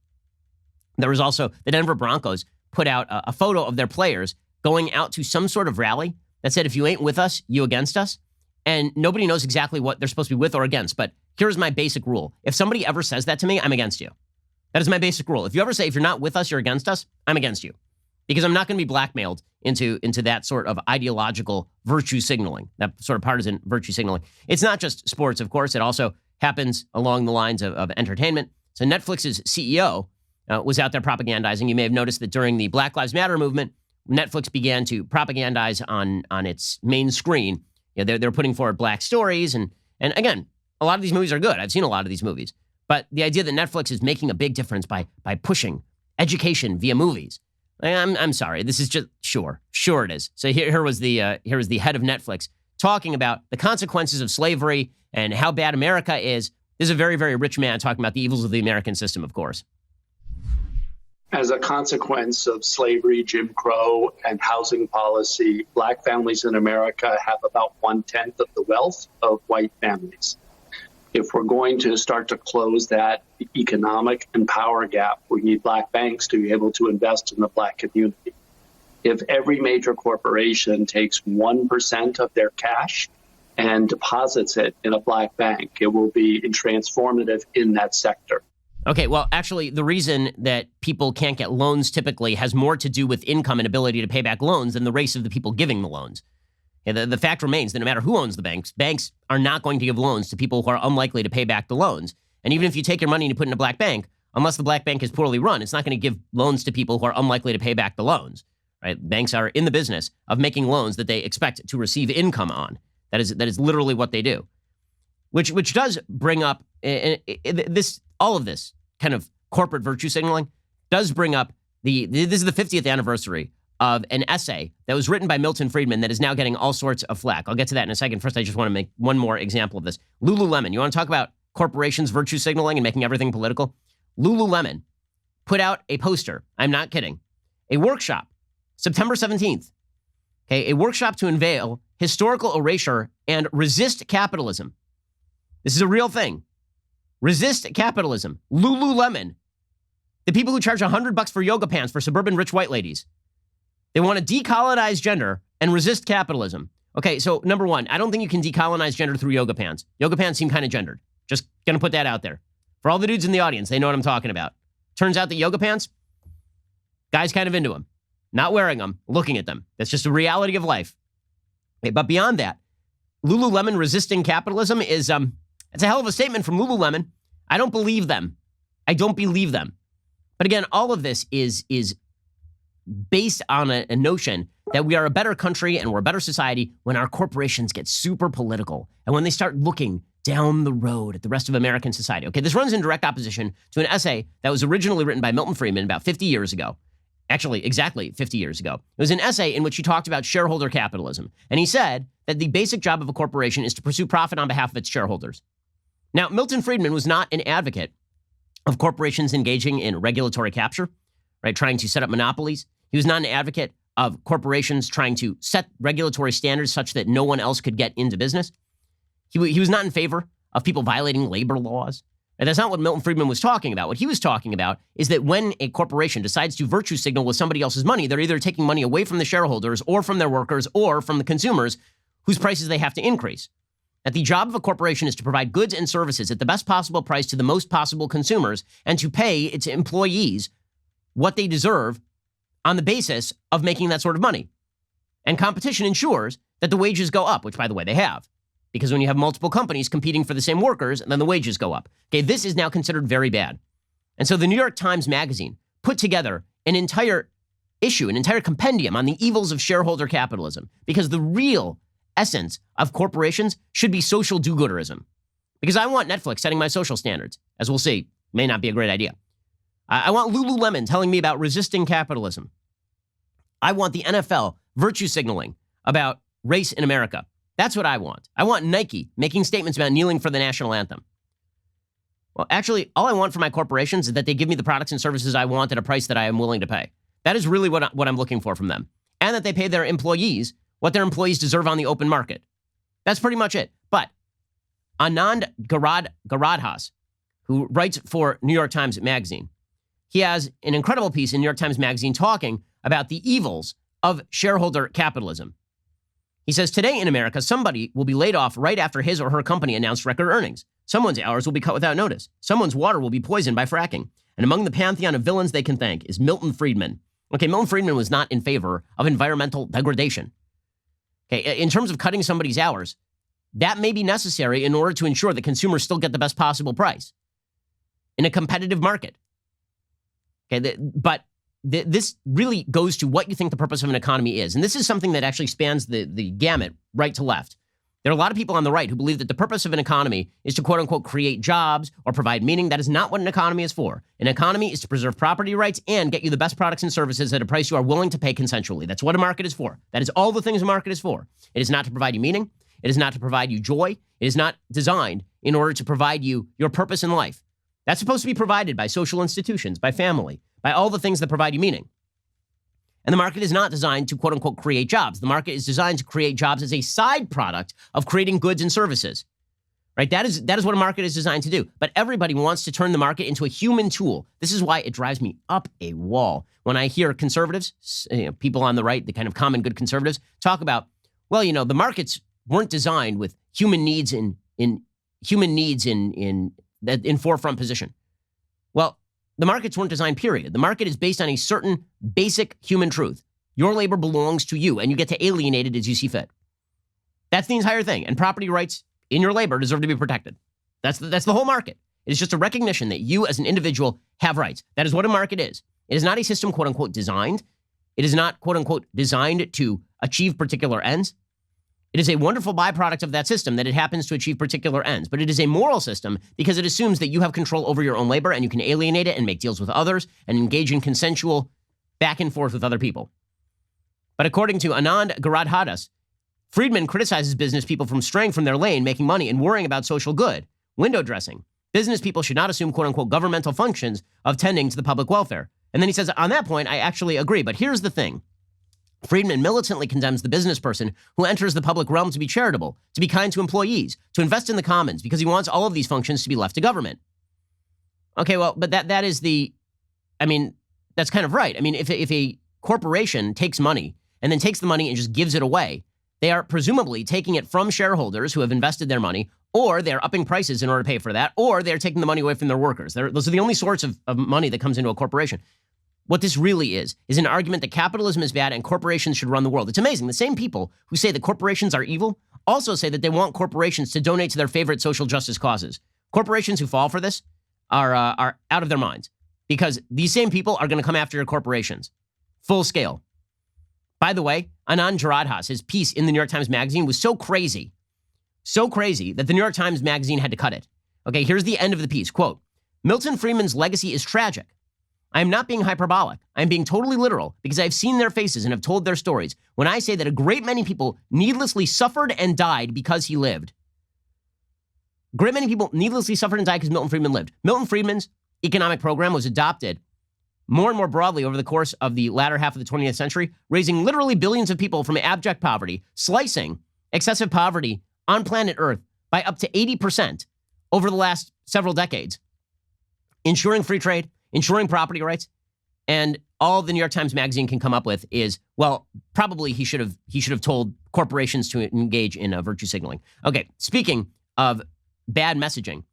There was also the Denver Broncos put out a photo of their players going out to some sort of rally that said, if you ain't with us, you against us. And nobody knows exactly what they're supposed to be with or against. But here's my basic rule. If somebody ever says that to me, I'm against you. That is my basic rule. If you ever say, if you're not with us, you're against us, I'm against you. Because I'm not going to be blackmailed into that sort of ideological virtue signaling, that sort of partisan virtue signaling. It's not just sports, of course. It also happens along the lines of entertainment. So Netflix's CEO was out there propagandizing. You may have noticed that during the Black Lives Matter movement, Netflix began to propagandize on its main screen. They're putting forward black stories and And again, a lot of these movies are good. I've seen a lot of these movies. But the idea that Netflix is making a big difference by pushing education via movies, I'm sorry. This is just sure it is. So here was the head of Netflix talking about the consequences of slavery and how bad America is. This is a very, very rich man talking about the evils of the American system, of course. As a consequence of slavery, Jim Crow, and housing policy, black families in America have about 1/10 of the wealth of white families. If we're going to start to close that economic and power gap, we need black banks to be able to invest in the black community. If every major corporation takes 1% of their cash and deposits it in a black bank, it will be transformative in that sector. Okay, well, actually, the reason that people can't get loans typically has more to do with income and ability to pay back loans than the race of the people giving the loans. The fact remains that no matter who owns the banks, banks are not going to give loans to people who are unlikely to pay back the loans. And even if you take your money and you put it in a black bank, unless the black bank is poorly run, it's not going to give loans to people who are unlikely to pay back the loans. Right? Banks are in the business of making loans that they expect to receive income on. That is literally what they do. Which does bring up all of this kind of corporate virtue signaling does bring up this is the 50th anniversary of an essay that was written by Milton Friedman that is now getting all sorts of flack. I'll get to that in a second. First, I just want to make one more example of this. Lululemon. You want to talk about corporations virtue signaling and making everything political? Lululemon put out a poster. I'm not kidding. A workshop, September 17th. Okay, a workshop to unveil historical erasure and resist capitalism. This is a real thing. Resist capitalism. Lululemon. The people who charge $100 for yoga pants for suburban rich white ladies. They want to decolonize gender and resist capitalism. Okay, so number one, I don't think you can decolonize gender through yoga pants. Yoga pants seem kind of gendered. Just going to put that out there. For all the dudes in the audience, they know what I'm talking about. Turns out that yoga pants, guys kind of into them. Not wearing them, looking at them. That's just a reality of life. Okay, but beyond that, Lululemon resisting capitalism is it's a hell of a statement from Lululemon. I don't believe them. I don't believe them. But again, all of this is based on a notion that we are a better country and we're a better society when our corporations get super political and when they start looking down the road at the rest of American society. Okay, this runs in direct opposition to an essay that was originally written by Milton Friedman about 50 years ago. Actually, exactly 50 years ago. It was an essay in which he talked about shareholder capitalism. And he said that the basic job of a corporation is to pursue profit on behalf of its shareholders. Now, Milton Friedman was not an advocate of corporations engaging in regulatory capture, right, trying to set up monopolies. He was not an advocate of corporations trying to set regulatory standards such that no one else could get into business. He was not in favor of people violating labor laws. And that's not what Milton Friedman was talking about. What he was talking about is that when a corporation decides to virtue signal with somebody else's money, they're either taking money away from the shareholders or from their workers or from the consumers whose prices they have to increase. That the job of a corporation is to provide goods and services at the best possible price to the most possible consumers and to pay its employees what they deserve on the basis of making that sort of money. And competition ensures that the wages go up, which, by the way, they have. Because when you have multiple companies competing for the same workers, then the wages go up. Okay, this is now considered very bad. And so the New York Times Magazine put together an entire issue, an entire compendium on the evils of shareholder capitalism, because the real essence of corporations should be social do-gooderism. Because I want Netflix setting my social standards, as we'll see, may not be a great idea. I want Lululemon telling me about resisting capitalism. I want the NFL virtue signaling about race in America. That's what I want. I want Nike making statements about kneeling for the national anthem. Well, actually, all I want from my corporations is that they give me the products and services I want at a price that I am willing to pay. That is really what I'm looking for from them. And that they pay their employees what their employees deserve on the open market. That's pretty much it. But Anand Garadhas, who writes for New York Times Magazine, he has an incredible piece in New York Times Magazine talking about the evils of shareholder capitalism. He says, today in America, somebody will be laid off right after his or her company announced record earnings. Someone's hours will be cut without notice. Someone's water will be poisoned by fracking. And among the pantheon of villains they can thank is Milton Friedman. Okay, Milton Friedman was not in favor of environmental degradation. Okay, in terms of cutting somebody's hours, that may be necessary in order to ensure that consumers still get the best possible price in a competitive market. Okay, this really goes to what you think the purpose of an economy is. And this is something that actually spans the gamut right to left. There are a lot of people on the right who believe that the purpose of an economy is to, quote unquote, create jobs or provide meaning. That is not what an economy is for. An economy is to preserve property rights and get you the best products and services at a price you are willing to pay consensually. That's what a market is for. That is all the things a market is for. It is not to provide you meaning. It is not to provide you joy. It is not designed in order to provide you your purpose in life. That's supposed to be provided by social institutions, by family, by all the things that provide you meaning. And the market is not designed to, quote unquote, create jobs. The market is designed to create jobs as a side product of creating goods and services, right? That is what a market is designed to do. But everybody wants to turn the market into a human tool. This is why it drives me up a wall when I hear conservatives, people on the right, the kind of common good conservatives, talk about, well, the markets weren't designed with human needs in forefront position. Well, the markets weren't designed, period. The market is based on a certain basic human truth. Your labor belongs to you, and you get to alienate it as you see fit. That's the entire thing. And property rights in your labor deserve to be protected. That's the whole market. It is just a recognition that you as an individual have rights. That is what a market is. It is not a system, quote unquote, designed. It is not, quote unquote, designed to achieve particular ends. It is a wonderful byproduct of that system that it happens to achieve particular ends. But it is a moral system because it assumes that you have control over your own labor and you can alienate it and make deals with others and engage in consensual back and forth with other people. But according to Anand Giridharadas, Friedman criticizes business people from straying from their lane, making money, and worrying about social good. Window dressing. Business people should not assume, quote unquote, governmental functions of tending to the public welfare. And then he says, on that point, I actually agree. But here's the thing. Friedman militantly condemns the business person who enters the public realm to be charitable, to be kind to employees, to invest in the commons, because he wants all of these functions to be left to government. Okay, well, but that is that's kind of right. I mean, if a corporation takes money and then takes the money and just gives it away, they are presumably taking it from shareholders who have invested their money, or they're upping prices in order to pay for that, or they're taking the money away from their workers. Those are the only sorts of money that comes into a corporation. What this really is an argument that capitalism is bad and corporations should run the world. It's amazing. The same people who say that corporations are evil also say that they want corporations to donate to their favorite social justice causes. Corporations who fall for this are out of their minds because these same people are going to come after your corporations. Full scale. By the way, Anand Giridharadas, his piece in the New York Times Magazine was so crazy that the New York Times Magazine had to cut it. Okay, here's the end of the piece. Quote, Milton Friedman's legacy is tragic. I am not being hyperbolic. I am being totally literal because I've seen their faces and have told their stories when I say that a great many people needlessly suffered and died because he lived. Great many people needlessly suffered and died because Milton Friedman lived. Milton Friedman's economic program was adopted more and more broadly over the course of the latter half of the 20th century, raising literally billions of people from abject poverty, slicing excessive poverty on planet Earth by up to 80% over the last several decades, ensuring free trade, ensuring property rights, and all the New York Times Magazine can come up with is, well, probably he should have told corporations to engage in virtue signaling. Okay, speaking of bad messaging,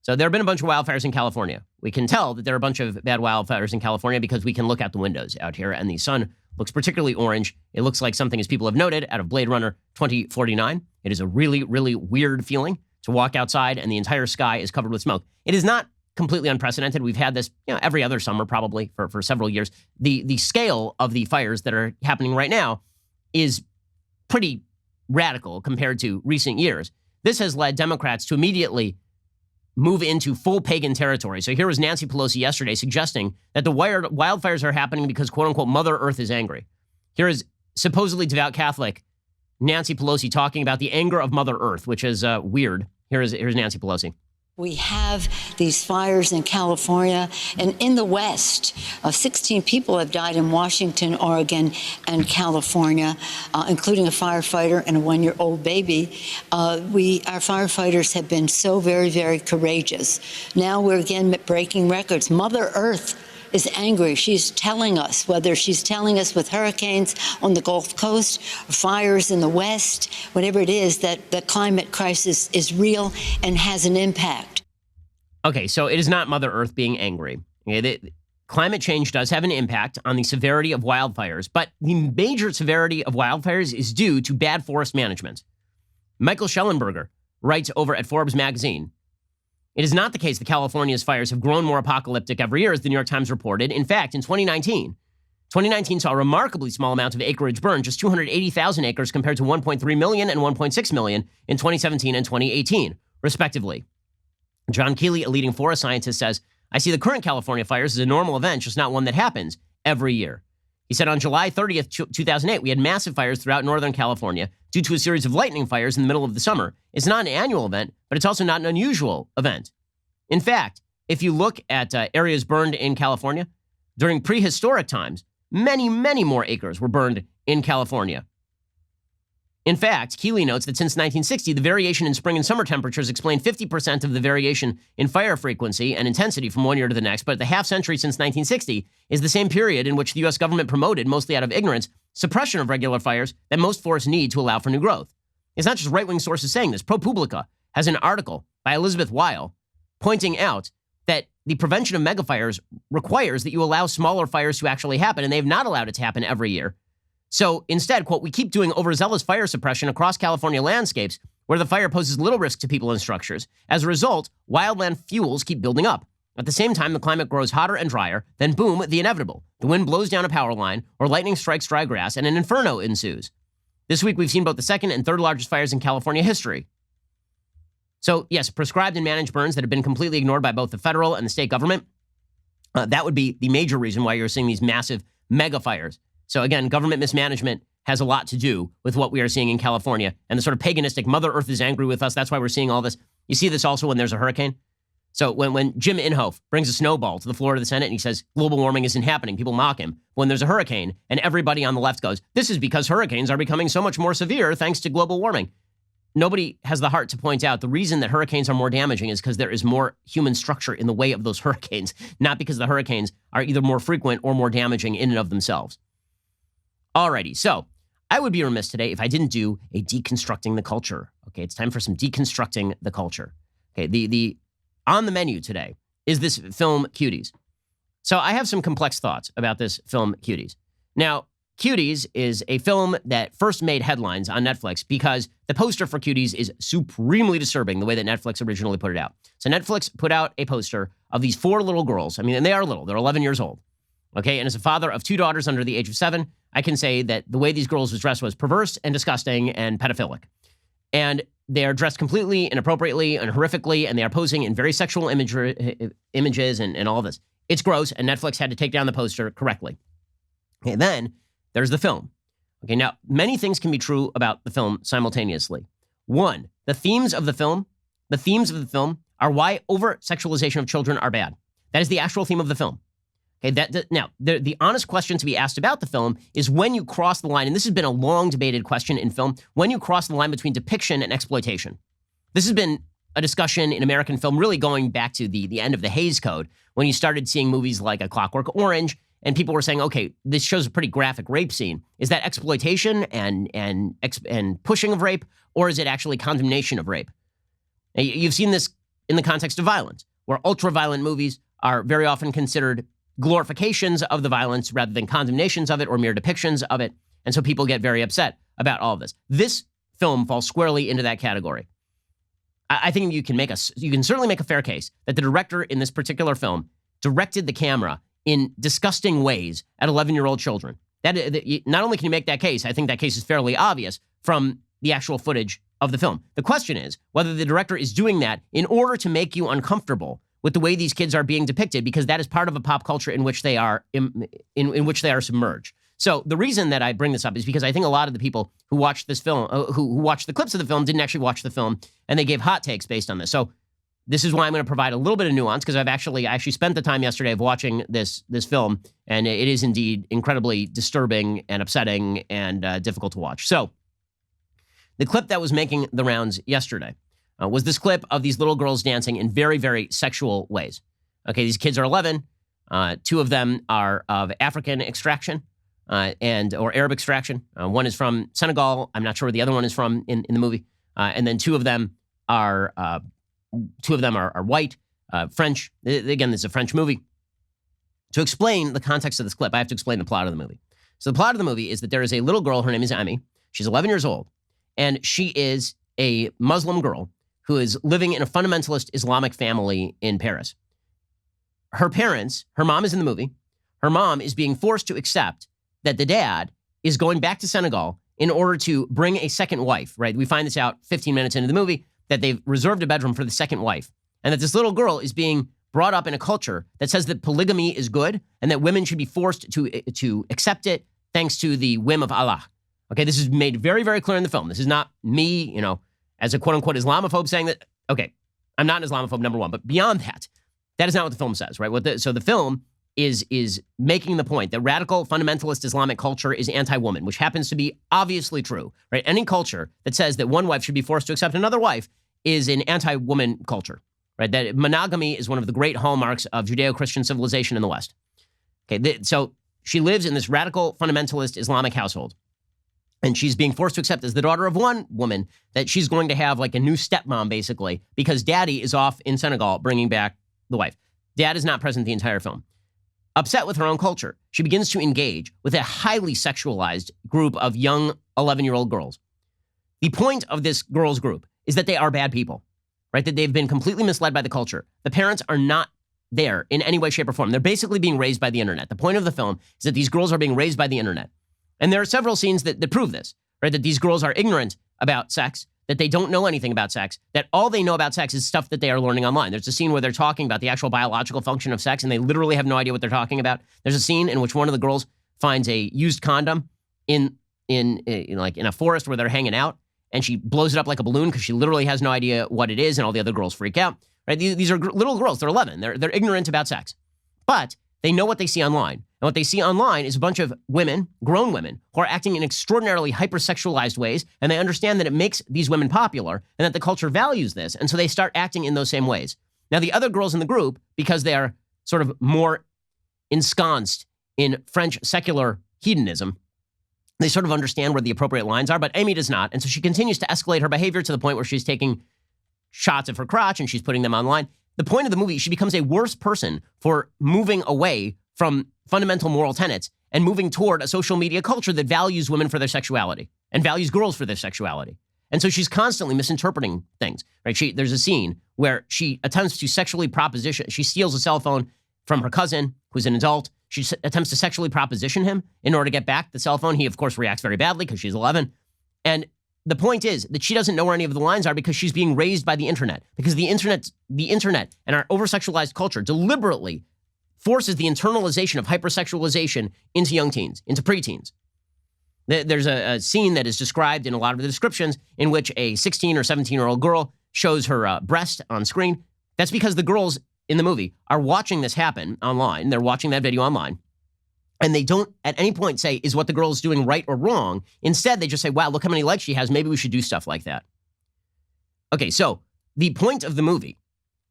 so there have been a bunch of wildfires in California. We can tell that there are a bunch of bad wildfires in California because we can look out the windows out here, and the sun looks particularly orange. It looks like something, as people have noted, out of Blade Runner 2049. It is a really, really weird feeling to walk outside and the entire sky is covered with smoke. It is not completely unprecedented. We've had this, every other summer probably for several years. The scale of the fires that are happening right now is pretty radical compared to recent years. This has led Democrats to immediately move into full pagan territory. So here was Nancy Pelosi yesterday suggesting that the wildfires are happening because, quote unquote, Mother Earth is angry. Here is supposedly devout Catholic Nancy Pelosi talking about the anger of Mother Earth, which is weird. Here's Nancy Pelosi. We have these fires in California and in the West. 16 people have died in Washington, Oregon, and California, including a firefighter and a one-year-old baby. Our firefighters have been so very, very courageous. Now we're again breaking records. Mother Earth is angry. She's telling us, whether she's telling us with hurricanes on the Gulf Coast, fires in the West, whatever it is, that the climate crisis is real and has an impact. Okay, so it is not Mother Earth being angry. Okay, climate change does have an impact on the severity of wildfires, but the major severity of wildfires is due to bad forest management. Michael Schellenberger writes over at Forbes magazine, it is not the case that California's fires have grown more apocalyptic every year, as the New York Times reported. In fact, in 2019, 2019 saw a remarkably small amount of acreage burned, just 280,000 acres compared to 1.3 million and 1.6 million in 2017 and 2018, respectively. John Keeley, a leading forest scientist, says, "I see the current California fires as a normal event, just not one that happens every year." He said on July 30th, 2008, we had massive fires throughout Northern California due to a series of lightning fires in the middle of the summer. It's not an annual event, but it's also not an unusual event. In fact, if you look at areas burned in California, during prehistoric times, many, many more acres were burned in California. In fact, Keeley notes that since 1960, the variation in spring and summer temperatures explained 50% of the variation in fire frequency and intensity from one year to the next, but the half century since 1960 is the same period in which the U.S. government promoted, mostly out of ignorance, suppression of regular fires that most forests need to allow for new growth. It's not just right-wing sources saying this. ProPublica has an article by Elizabeth Weil pointing out that the prevention of megafires requires that you allow smaller fires to actually happen, and they have not allowed it to happen every year. So instead, quote, we keep doing overzealous fire suppression across California landscapes where the fire poses little risk to people and structures. As a result, wildland fuels keep building up. At the same time, the climate grows hotter and drier, then boom, the inevitable. The wind blows down a power line, or lightning strikes dry grass, and an inferno ensues. This week, we've seen both the second and third largest fires in California history. So yes, prescribed and managed burns that have been completely ignored by both the federal and the state government. That would be the major reason why you're seeing these massive mega fires. So again, government mismanagement has a lot to do with what we are seeing in California, and the sort of paganistic Mother Earth is angry with us. That's why we're seeing all this. You see this also when there's a hurricane. So when Jim Inhofe brings a snowball to the floor of the Senate and he says global warming isn't happening, people mock him. When there's a hurricane and everybody on the left goes, this is because hurricanes are becoming so much more severe thanks to global warming. Nobody has the heart to point out the reason that hurricanes are more damaging is because there is more human structure in the way of those hurricanes, not because the hurricanes are either more frequent or more damaging in and of themselves. Alrighty, so I would be remiss today if I didn't do a deconstructing the culture. Okay, it's time for some deconstructing the culture. Okay, the on the menu today is this film Cuties. So I have some complex thoughts about this film Cuties. Now, Cuties is a film that first made headlines on Netflix because the poster for Cuties is supremely disturbing the way that Netflix originally put it out. So Netflix put out a poster of these 4 little girls. I mean, and they are little. They're 11 years old. Okay, and as a father of 2 daughters under the age of 7, I can say that the way these girls was dressed was perverse and disgusting and pedophilic. And they are dressed completely inappropriately and horrifically, and they are posing in very sexual images and all this. It's gross, and Netflix had to take down the poster correctly. Okay, then there's the film. Okay, now, many things can be true about the film simultaneously. One, the themes of the film are why over-sexualization of children are bad. That is the actual theme of the film. Okay, now, the honest question to be asked about the film is when you cross the line, and this has been a long debated question in film, when you cross the line between depiction and exploitation. This has been a discussion in American film really going back to the end of the Hays Code, when you started seeing movies like A Clockwork Orange, and people were saying, okay, this shows a pretty graphic rape scene. Is that exploitation and pushing of rape, or is it actually condemnation of rape? Now, you've seen this in the context of violence, where ultra-violent movies are very often considered glorifications of the violence rather than condemnations of it or mere depictions of it. And so people get very upset about all of this. This film falls squarely into that category. I think you can certainly make a fair case that the director in this particular film directed the camera in disgusting ways at 11-year-old children. That not only can you make that case, I think that case is fairly obvious from the actual footage of the film. The question is whether the director is doing that in order to make you uncomfortable with the way these kids are being depicted, because that is part of a pop culture in which they are in which they are submerged. So the reason that I bring this up is because I think a lot of the people who watched this film, who watched the clips of the film, didn't actually watch the film, and they gave hot takes based on this. So this is why I'm going to provide a little bit of nuance, because I actually spent the time yesterday of watching this film, and it is indeed incredibly disturbing and upsetting and difficult to watch. So the clip that was making the rounds yesterday was this clip of these little girls dancing in very, very sexual ways. Okay, these kids are 11. 2 of them are of African extraction or Arab extraction. One is from Senegal. I'm not sure where the other one is from in the movie. And then 2 of them are white, French. Again, this is a French movie. To explain the context of this clip, I have to explain the plot of the movie. So the plot of the movie is that there is a little girl. Her name is Emmy. She's 11 years old, and she is a Muslim girl who is living in a fundamentalist Islamic family in Paris. Her parents, her mom is in the movie. her mom is being forced to accept that the dad is going back to Senegal in order to bring a second wife, right? We find this out 15 minutes into the movie, that they've reserved a bedroom for the second wife, and that this little girl is being brought up in a culture that says that polygamy is good and that women should be forced to accept it thanks to the whim of Allah. Okay, this is made very, very clear in the film. This is not me, as a quote-unquote Islamophobe saying that, okay, I'm not an Islamophobe, number one, but beyond that, that is not what the film says, right? So the film is making the point that radical fundamentalist Islamic culture is anti-woman, which happens to be obviously true, right? Any culture that says that one wife should be forced to accept another wife is an anti-woman culture, right? That monogamy is one of the great hallmarks of Judeo-Christian civilization in the West. Okay, so she lives in this radical fundamentalist Islamic household, and she's being forced to accept as the daughter of one woman that she's going to have like a new stepmom, basically, because daddy is off in Senegal bringing back the wife. Dad is not present the entire film. Upset with her own culture, she begins to engage with a highly sexualized group of young 11-year-old girls. The point of this girls group is that they are bad people, right? That they've been completely misled by the culture. The parents are not there in any way, shape, or form. They're basically being raised by the internet. The point of the film is that these girls are being raised by the internet. And there are several scenes that prove this, right? That these girls are ignorant about sex, that they don't know anything about sex, that all they know about sex is stuff that they are learning online. There's a scene where they're talking about the actual biological function of sex, and they literally have no idea what they're talking about. There's a scene in which one of the girls finds a used condom in a forest where they're hanging out, and she blows it up like a balloon because she literally has no idea what it is, and all the other girls freak out. Right? These are little girls. They're 11. They're ignorant about sex, but they know what they see online. And what they see online is a bunch of women, grown women, who are acting in extraordinarily hypersexualized ways, and they understand that it makes these women popular and that the culture values this, and so they start acting in those same ways. Now, the other girls in the group, because they are sort of more ensconced in French secular hedonism, they sort of understand where the appropriate lines are, but Amy does not, and so she continues to escalate her behavior to the point where she's taking shots of her crotch and she's putting them online. The point of the movie, she becomes a worse person for moving away from fundamental moral tenets and moving toward a social media culture that values women for their sexuality and values girls for their sexuality. And so she's constantly misinterpreting things, right? There's a scene where she attempts to sexually proposition. She steals a cell phone from her cousin, who's an adult. She attempts to sexually proposition him in order to get back the cell phone. He, of course, reacts very badly because she's 11. And the point is that she doesn't know where any of the lines are because she's being raised by the internet. Because the internet and our over-sexualized culture deliberately forces the internalization of hypersexualization into young teens, into preteens. There's a scene that is described in a lot of the descriptions in which a 16 or 17-year-old girl shows her breast on screen. That's because the girls in the movie are watching this happen online. They're watching that video online. And they don't at any point say, is what the girl is doing right or wrong? Instead, they just say, wow, look how many likes she has. Maybe we should do stuff like that. Okay, so the point of the movie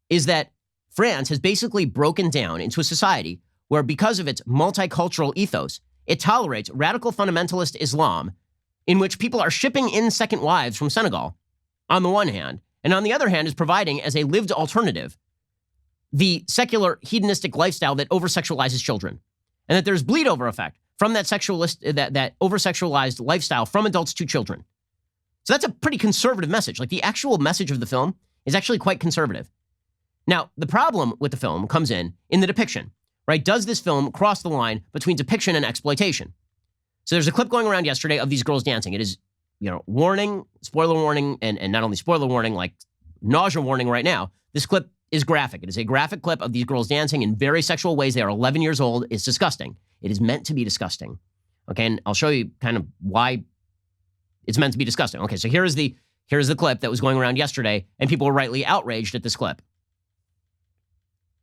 is that France has basically broken down into a society where, because of its multicultural ethos, it tolerates radical fundamentalist Islam, in which people are shipping in second wives from Senegal, on the one hand, and on the other hand is providing as a lived alternative the secular hedonistic lifestyle that over-sexualizes children. And that there's bleed-over effect from that that over-sexualized lifestyle from adults to children. So that's a pretty conservative message. Like, the actual message of the film is actually quite conservative. Now, the problem with the film comes in the depiction, right? Does this film cross the line between depiction and exploitation? So there's a clip going around yesterday of these girls dancing. It is, warning, spoiler warning, and not only spoiler warning, like nausea warning right now. This clip is graphic. It is a graphic clip of these girls dancing in very sexual ways. They are 11 years old. It's disgusting. It is meant to be disgusting. Okay, and I'll show you kind of why it's meant to be disgusting. Okay, so here's the clip that was going around yesterday, and people were rightly outraged at this clip.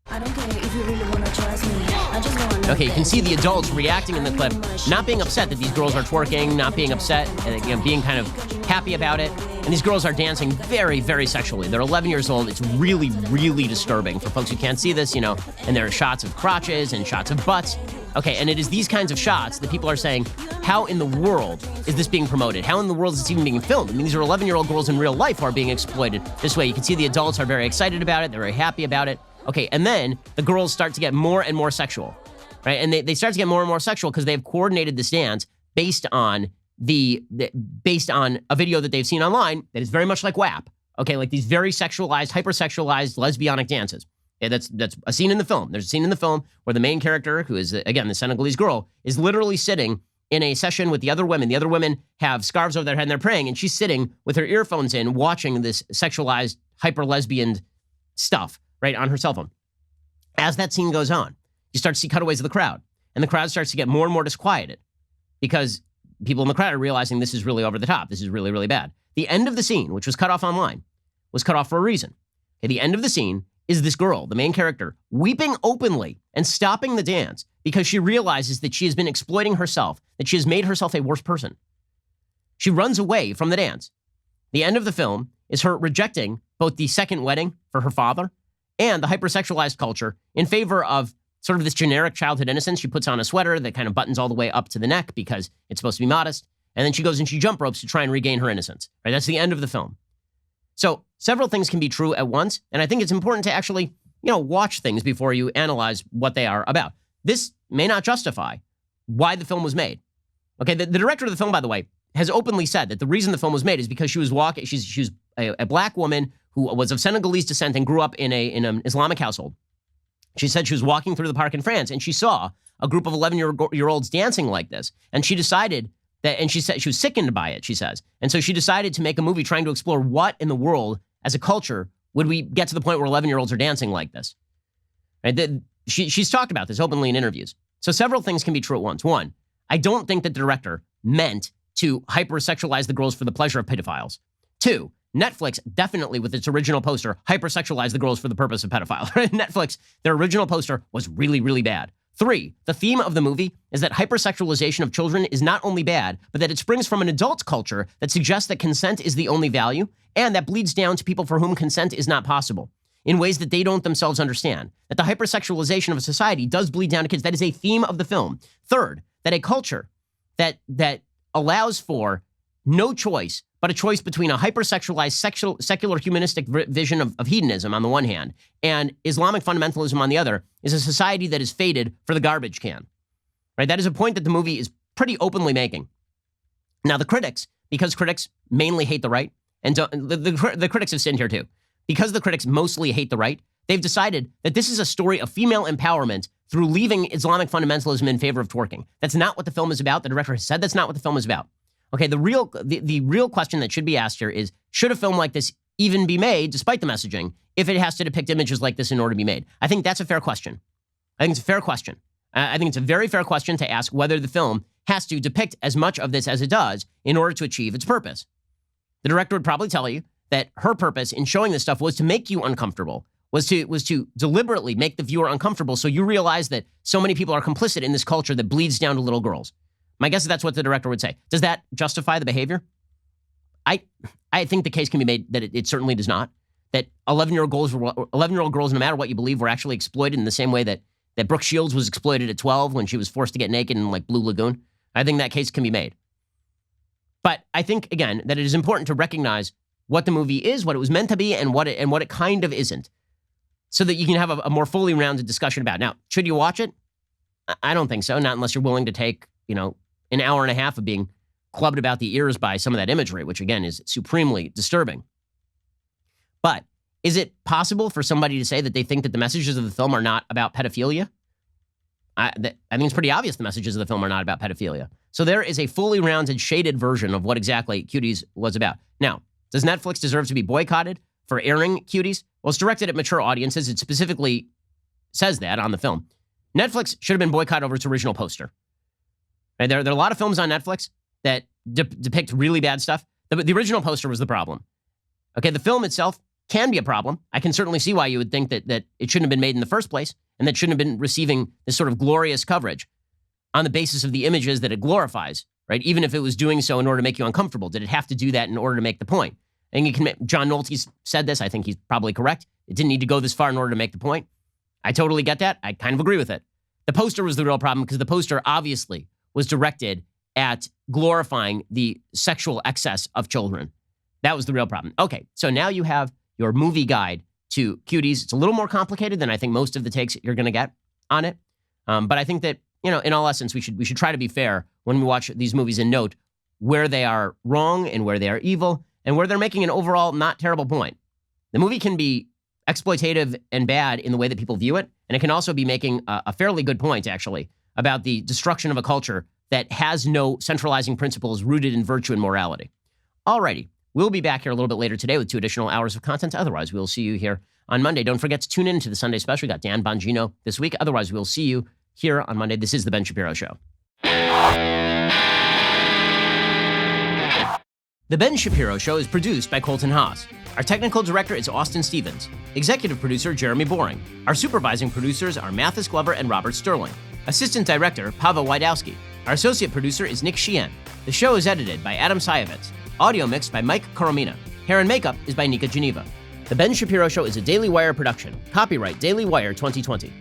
I don't care if you really want to trust me. I just want to Okay, you can see the adults reacting in the clip, not being upset that these girls are twerking, not being upset, and being kind of happy about it. And these girls are dancing very, very sexually. They're 11 years old. It's really, really disturbing for folks who can't see this, and there are shots of crotches and shots of butts. Okay, and it is these kinds of shots that people are saying, how in the world is this being promoted? How in the world is this even being filmed? I mean, these are 11-year-old girls in real life who are being exploited this way. You can see the adults are very excited about it. They're very happy about it. Okay, and then the girls start to get more and more sexual, right? And they start to get more and more sexual because they've coordinated this dance based on based on a video that they've seen online that is very much like WAP. Okay, like these very sexualized, hypersexualized, lesbianic dances. Okay, that's a scene in the film. There's a scene in the film where the main character, who is, again, the Senegalese girl, is literally sitting in a session with the other women. The other women have scarves over their head and they're praying, and she's sitting with her earphones in watching this sexualized, hyper-lesbian stuff, right, on her cell phone. As that scene goes on, you start to see cutaways of the crowd, and the crowd starts to get more and more disquieted because people in the crowd are realizing this is really over the top. This is really, really bad. The end of the scene, which was cut off online, was cut off for a reason. Okay, the end of the scene is this girl, the main character, weeping openly and stopping the dance because she realizes that she has been exploiting herself, that she has made herself a worse person. She runs away from the dance. The end of the film is her rejecting both the second wedding for her father and the hypersexualized culture in favor of sort of this generic childhood innocence. She puts on a sweater that kind of buttons all the way up to the neck because it's supposed to be modest. And then she goes and she jump ropes to try and regain her innocence. Right? That's the end of the film. So several things can be true at once. And I think it's important to actually, watch things before you analyze what they are about. This may not justify why the film was made. Okay, the director of the film, by the way, has openly said that the reason the film was made is because she was a black woman who was of Senegalese descent and grew up in an Islamic household. She said she was walking through the park in France and she saw a group of 11-year-olds dancing like this. And she decided that, and she said she was sickened by it, she says. And so she decided to make a movie trying to explore what in the world, as a culture, would we get to the point where 11-year-olds are dancing like this? Right? She's talked about this openly in interviews. So several things can be true at once. One, I don't think that the director meant to hypersexualize the girls for the pleasure of pedophiles. Two, Netflix definitely, with its original poster, hypersexualized the girls for the purpose of pedophiles. Netflix, their original poster was really, really bad. Three, the theme of the movie is that hypersexualization of children is not only bad, but that it springs from an adult culture that suggests that consent is the only value, and that bleeds down to people for whom consent is not possible in ways that they don't themselves understand. That the hypersexualization of a society does bleed down to kids. That is a theme of the film. Third, that a culture that allows for no choice but a choice between a hypersexualized secular humanistic vision of hedonism on the one hand and Islamic fundamentalism on the other is a society that is fated for the garbage can. Right? That is a point that the movie is pretty openly making. Now, the critics, because critics mainly hate the right, and the critics have sinned here too, because the critics mostly hate the right, they've decided that this is a story of female empowerment through leaving Islamic fundamentalism in favor of twerking. That's not what the film is about. The director has said that's not what the film is about. Okay, the real question that should be asked here is, should a film like this even be made, despite the messaging, if it has to depict images like this in order to be made? I think that's a fair question. I think it's a fair question. I think it's a very fair question to ask whether the film has to depict as much of this as it does in order to achieve its purpose. The director would probably tell you that her purpose in showing this stuff was to make you uncomfortable, was to deliberately make the viewer uncomfortable so you realize that so many people are complicit in this culture that bleeds down to little girls. My guess is that's what the director would say. Does that justify the behavior? I think the case can be made that it certainly does not. That 11-year-old girls, no matter what you believe, were actually exploited in the same way that Brooke Shields was exploited at 12 when she was forced to get naked in like Blue Lagoon. I think that case can be made. But I think, again, that it is important to recognize what the movie is, what it was meant to be, and what it kind of isn't, so that you can have a more fully rounded discussion about it. Now, should you watch it? I don't think so. Not unless you're willing to take, an hour and a half of being clubbed about the ears by some of that imagery, which again is supremely disturbing. But is it possible for somebody to say that they think that the messages of the film are not about pedophilia? I think it's pretty obvious the messages of the film are not about pedophilia. So there is a fully rounded, shaded version of what exactly Cuties was about. Now, does Netflix deserve to be boycotted for airing Cuties? Well, it's directed at mature audiences. It specifically says that on the film. Netflix should have been boycotted over its original poster. Right? There are a lot of films on Netflix that depict really bad stuff. The original poster was the problem. Okay, the film itself can be a problem. I can certainly see why you would think that it shouldn't have been made in the first place and that shouldn't have been receiving this sort of glorious coverage on the basis of the images that it glorifies, right? Even if it was doing so in order to make you uncomfortable. Did it have to do that in order to make the point? And John Nolte's said this. I think he's probably correct. It didn't need to go this far in order to make the point. I totally get that. I kind of agree with it. The poster was the real problem because the poster obviously was directed at glorifying the sexual excess of children. That was the real problem. Okay, so now you have your movie guide to Cuties. It's a little more complicated than I think most of the takes you're going to get on it. But I think that, in all essence, we should try to be fair when we watch these movies and note where they are wrong and where they are evil and where they're making an overall not terrible point. The movie can be exploitative and bad in the way that people view it. And it can also be making a fairly good point, actually, about the destruction of a culture that has no centralizing principles rooted in virtue and morality. Alrighty, we'll be back here a little bit later today with 2 additional hours of content. Otherwise, we'll see you here on Monday. Don't forget to tune in to the Sunday special. We got Dan Bongino this week. Otherwise, we'll see you here on Monday. This is The Ben Shapiro Show. The Ben Shapiro Show is produced by Colton Haas. Our technical director is Austin Stevens. Executive producer, Jeremy Boring. Our supervising producers are Mathis Glover and Robert Sterling. Assistant director, Pavel Wydowski. Our associate producer is Nick Sheehan. The show is edited by Adam Sayevitz. Audio mixed by Mike Coromina. Hair and makeup is by Nika Geneva. The Ben Shapiro Show is a Daily Wire production. Copyright Daily Wire 2020. You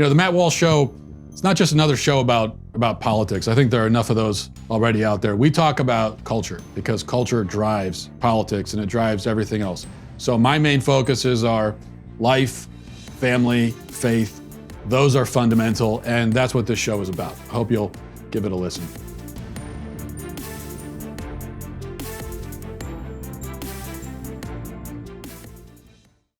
know, the Matt Walsh Show, it's not just another show about politics. I think there are enough of those already out there. We talk about culture because culture drives politics and it drives everything else. So my main focuses are life, family, faith. Those are fundamental, and that's what this show is about. I hope you'll give it a listen.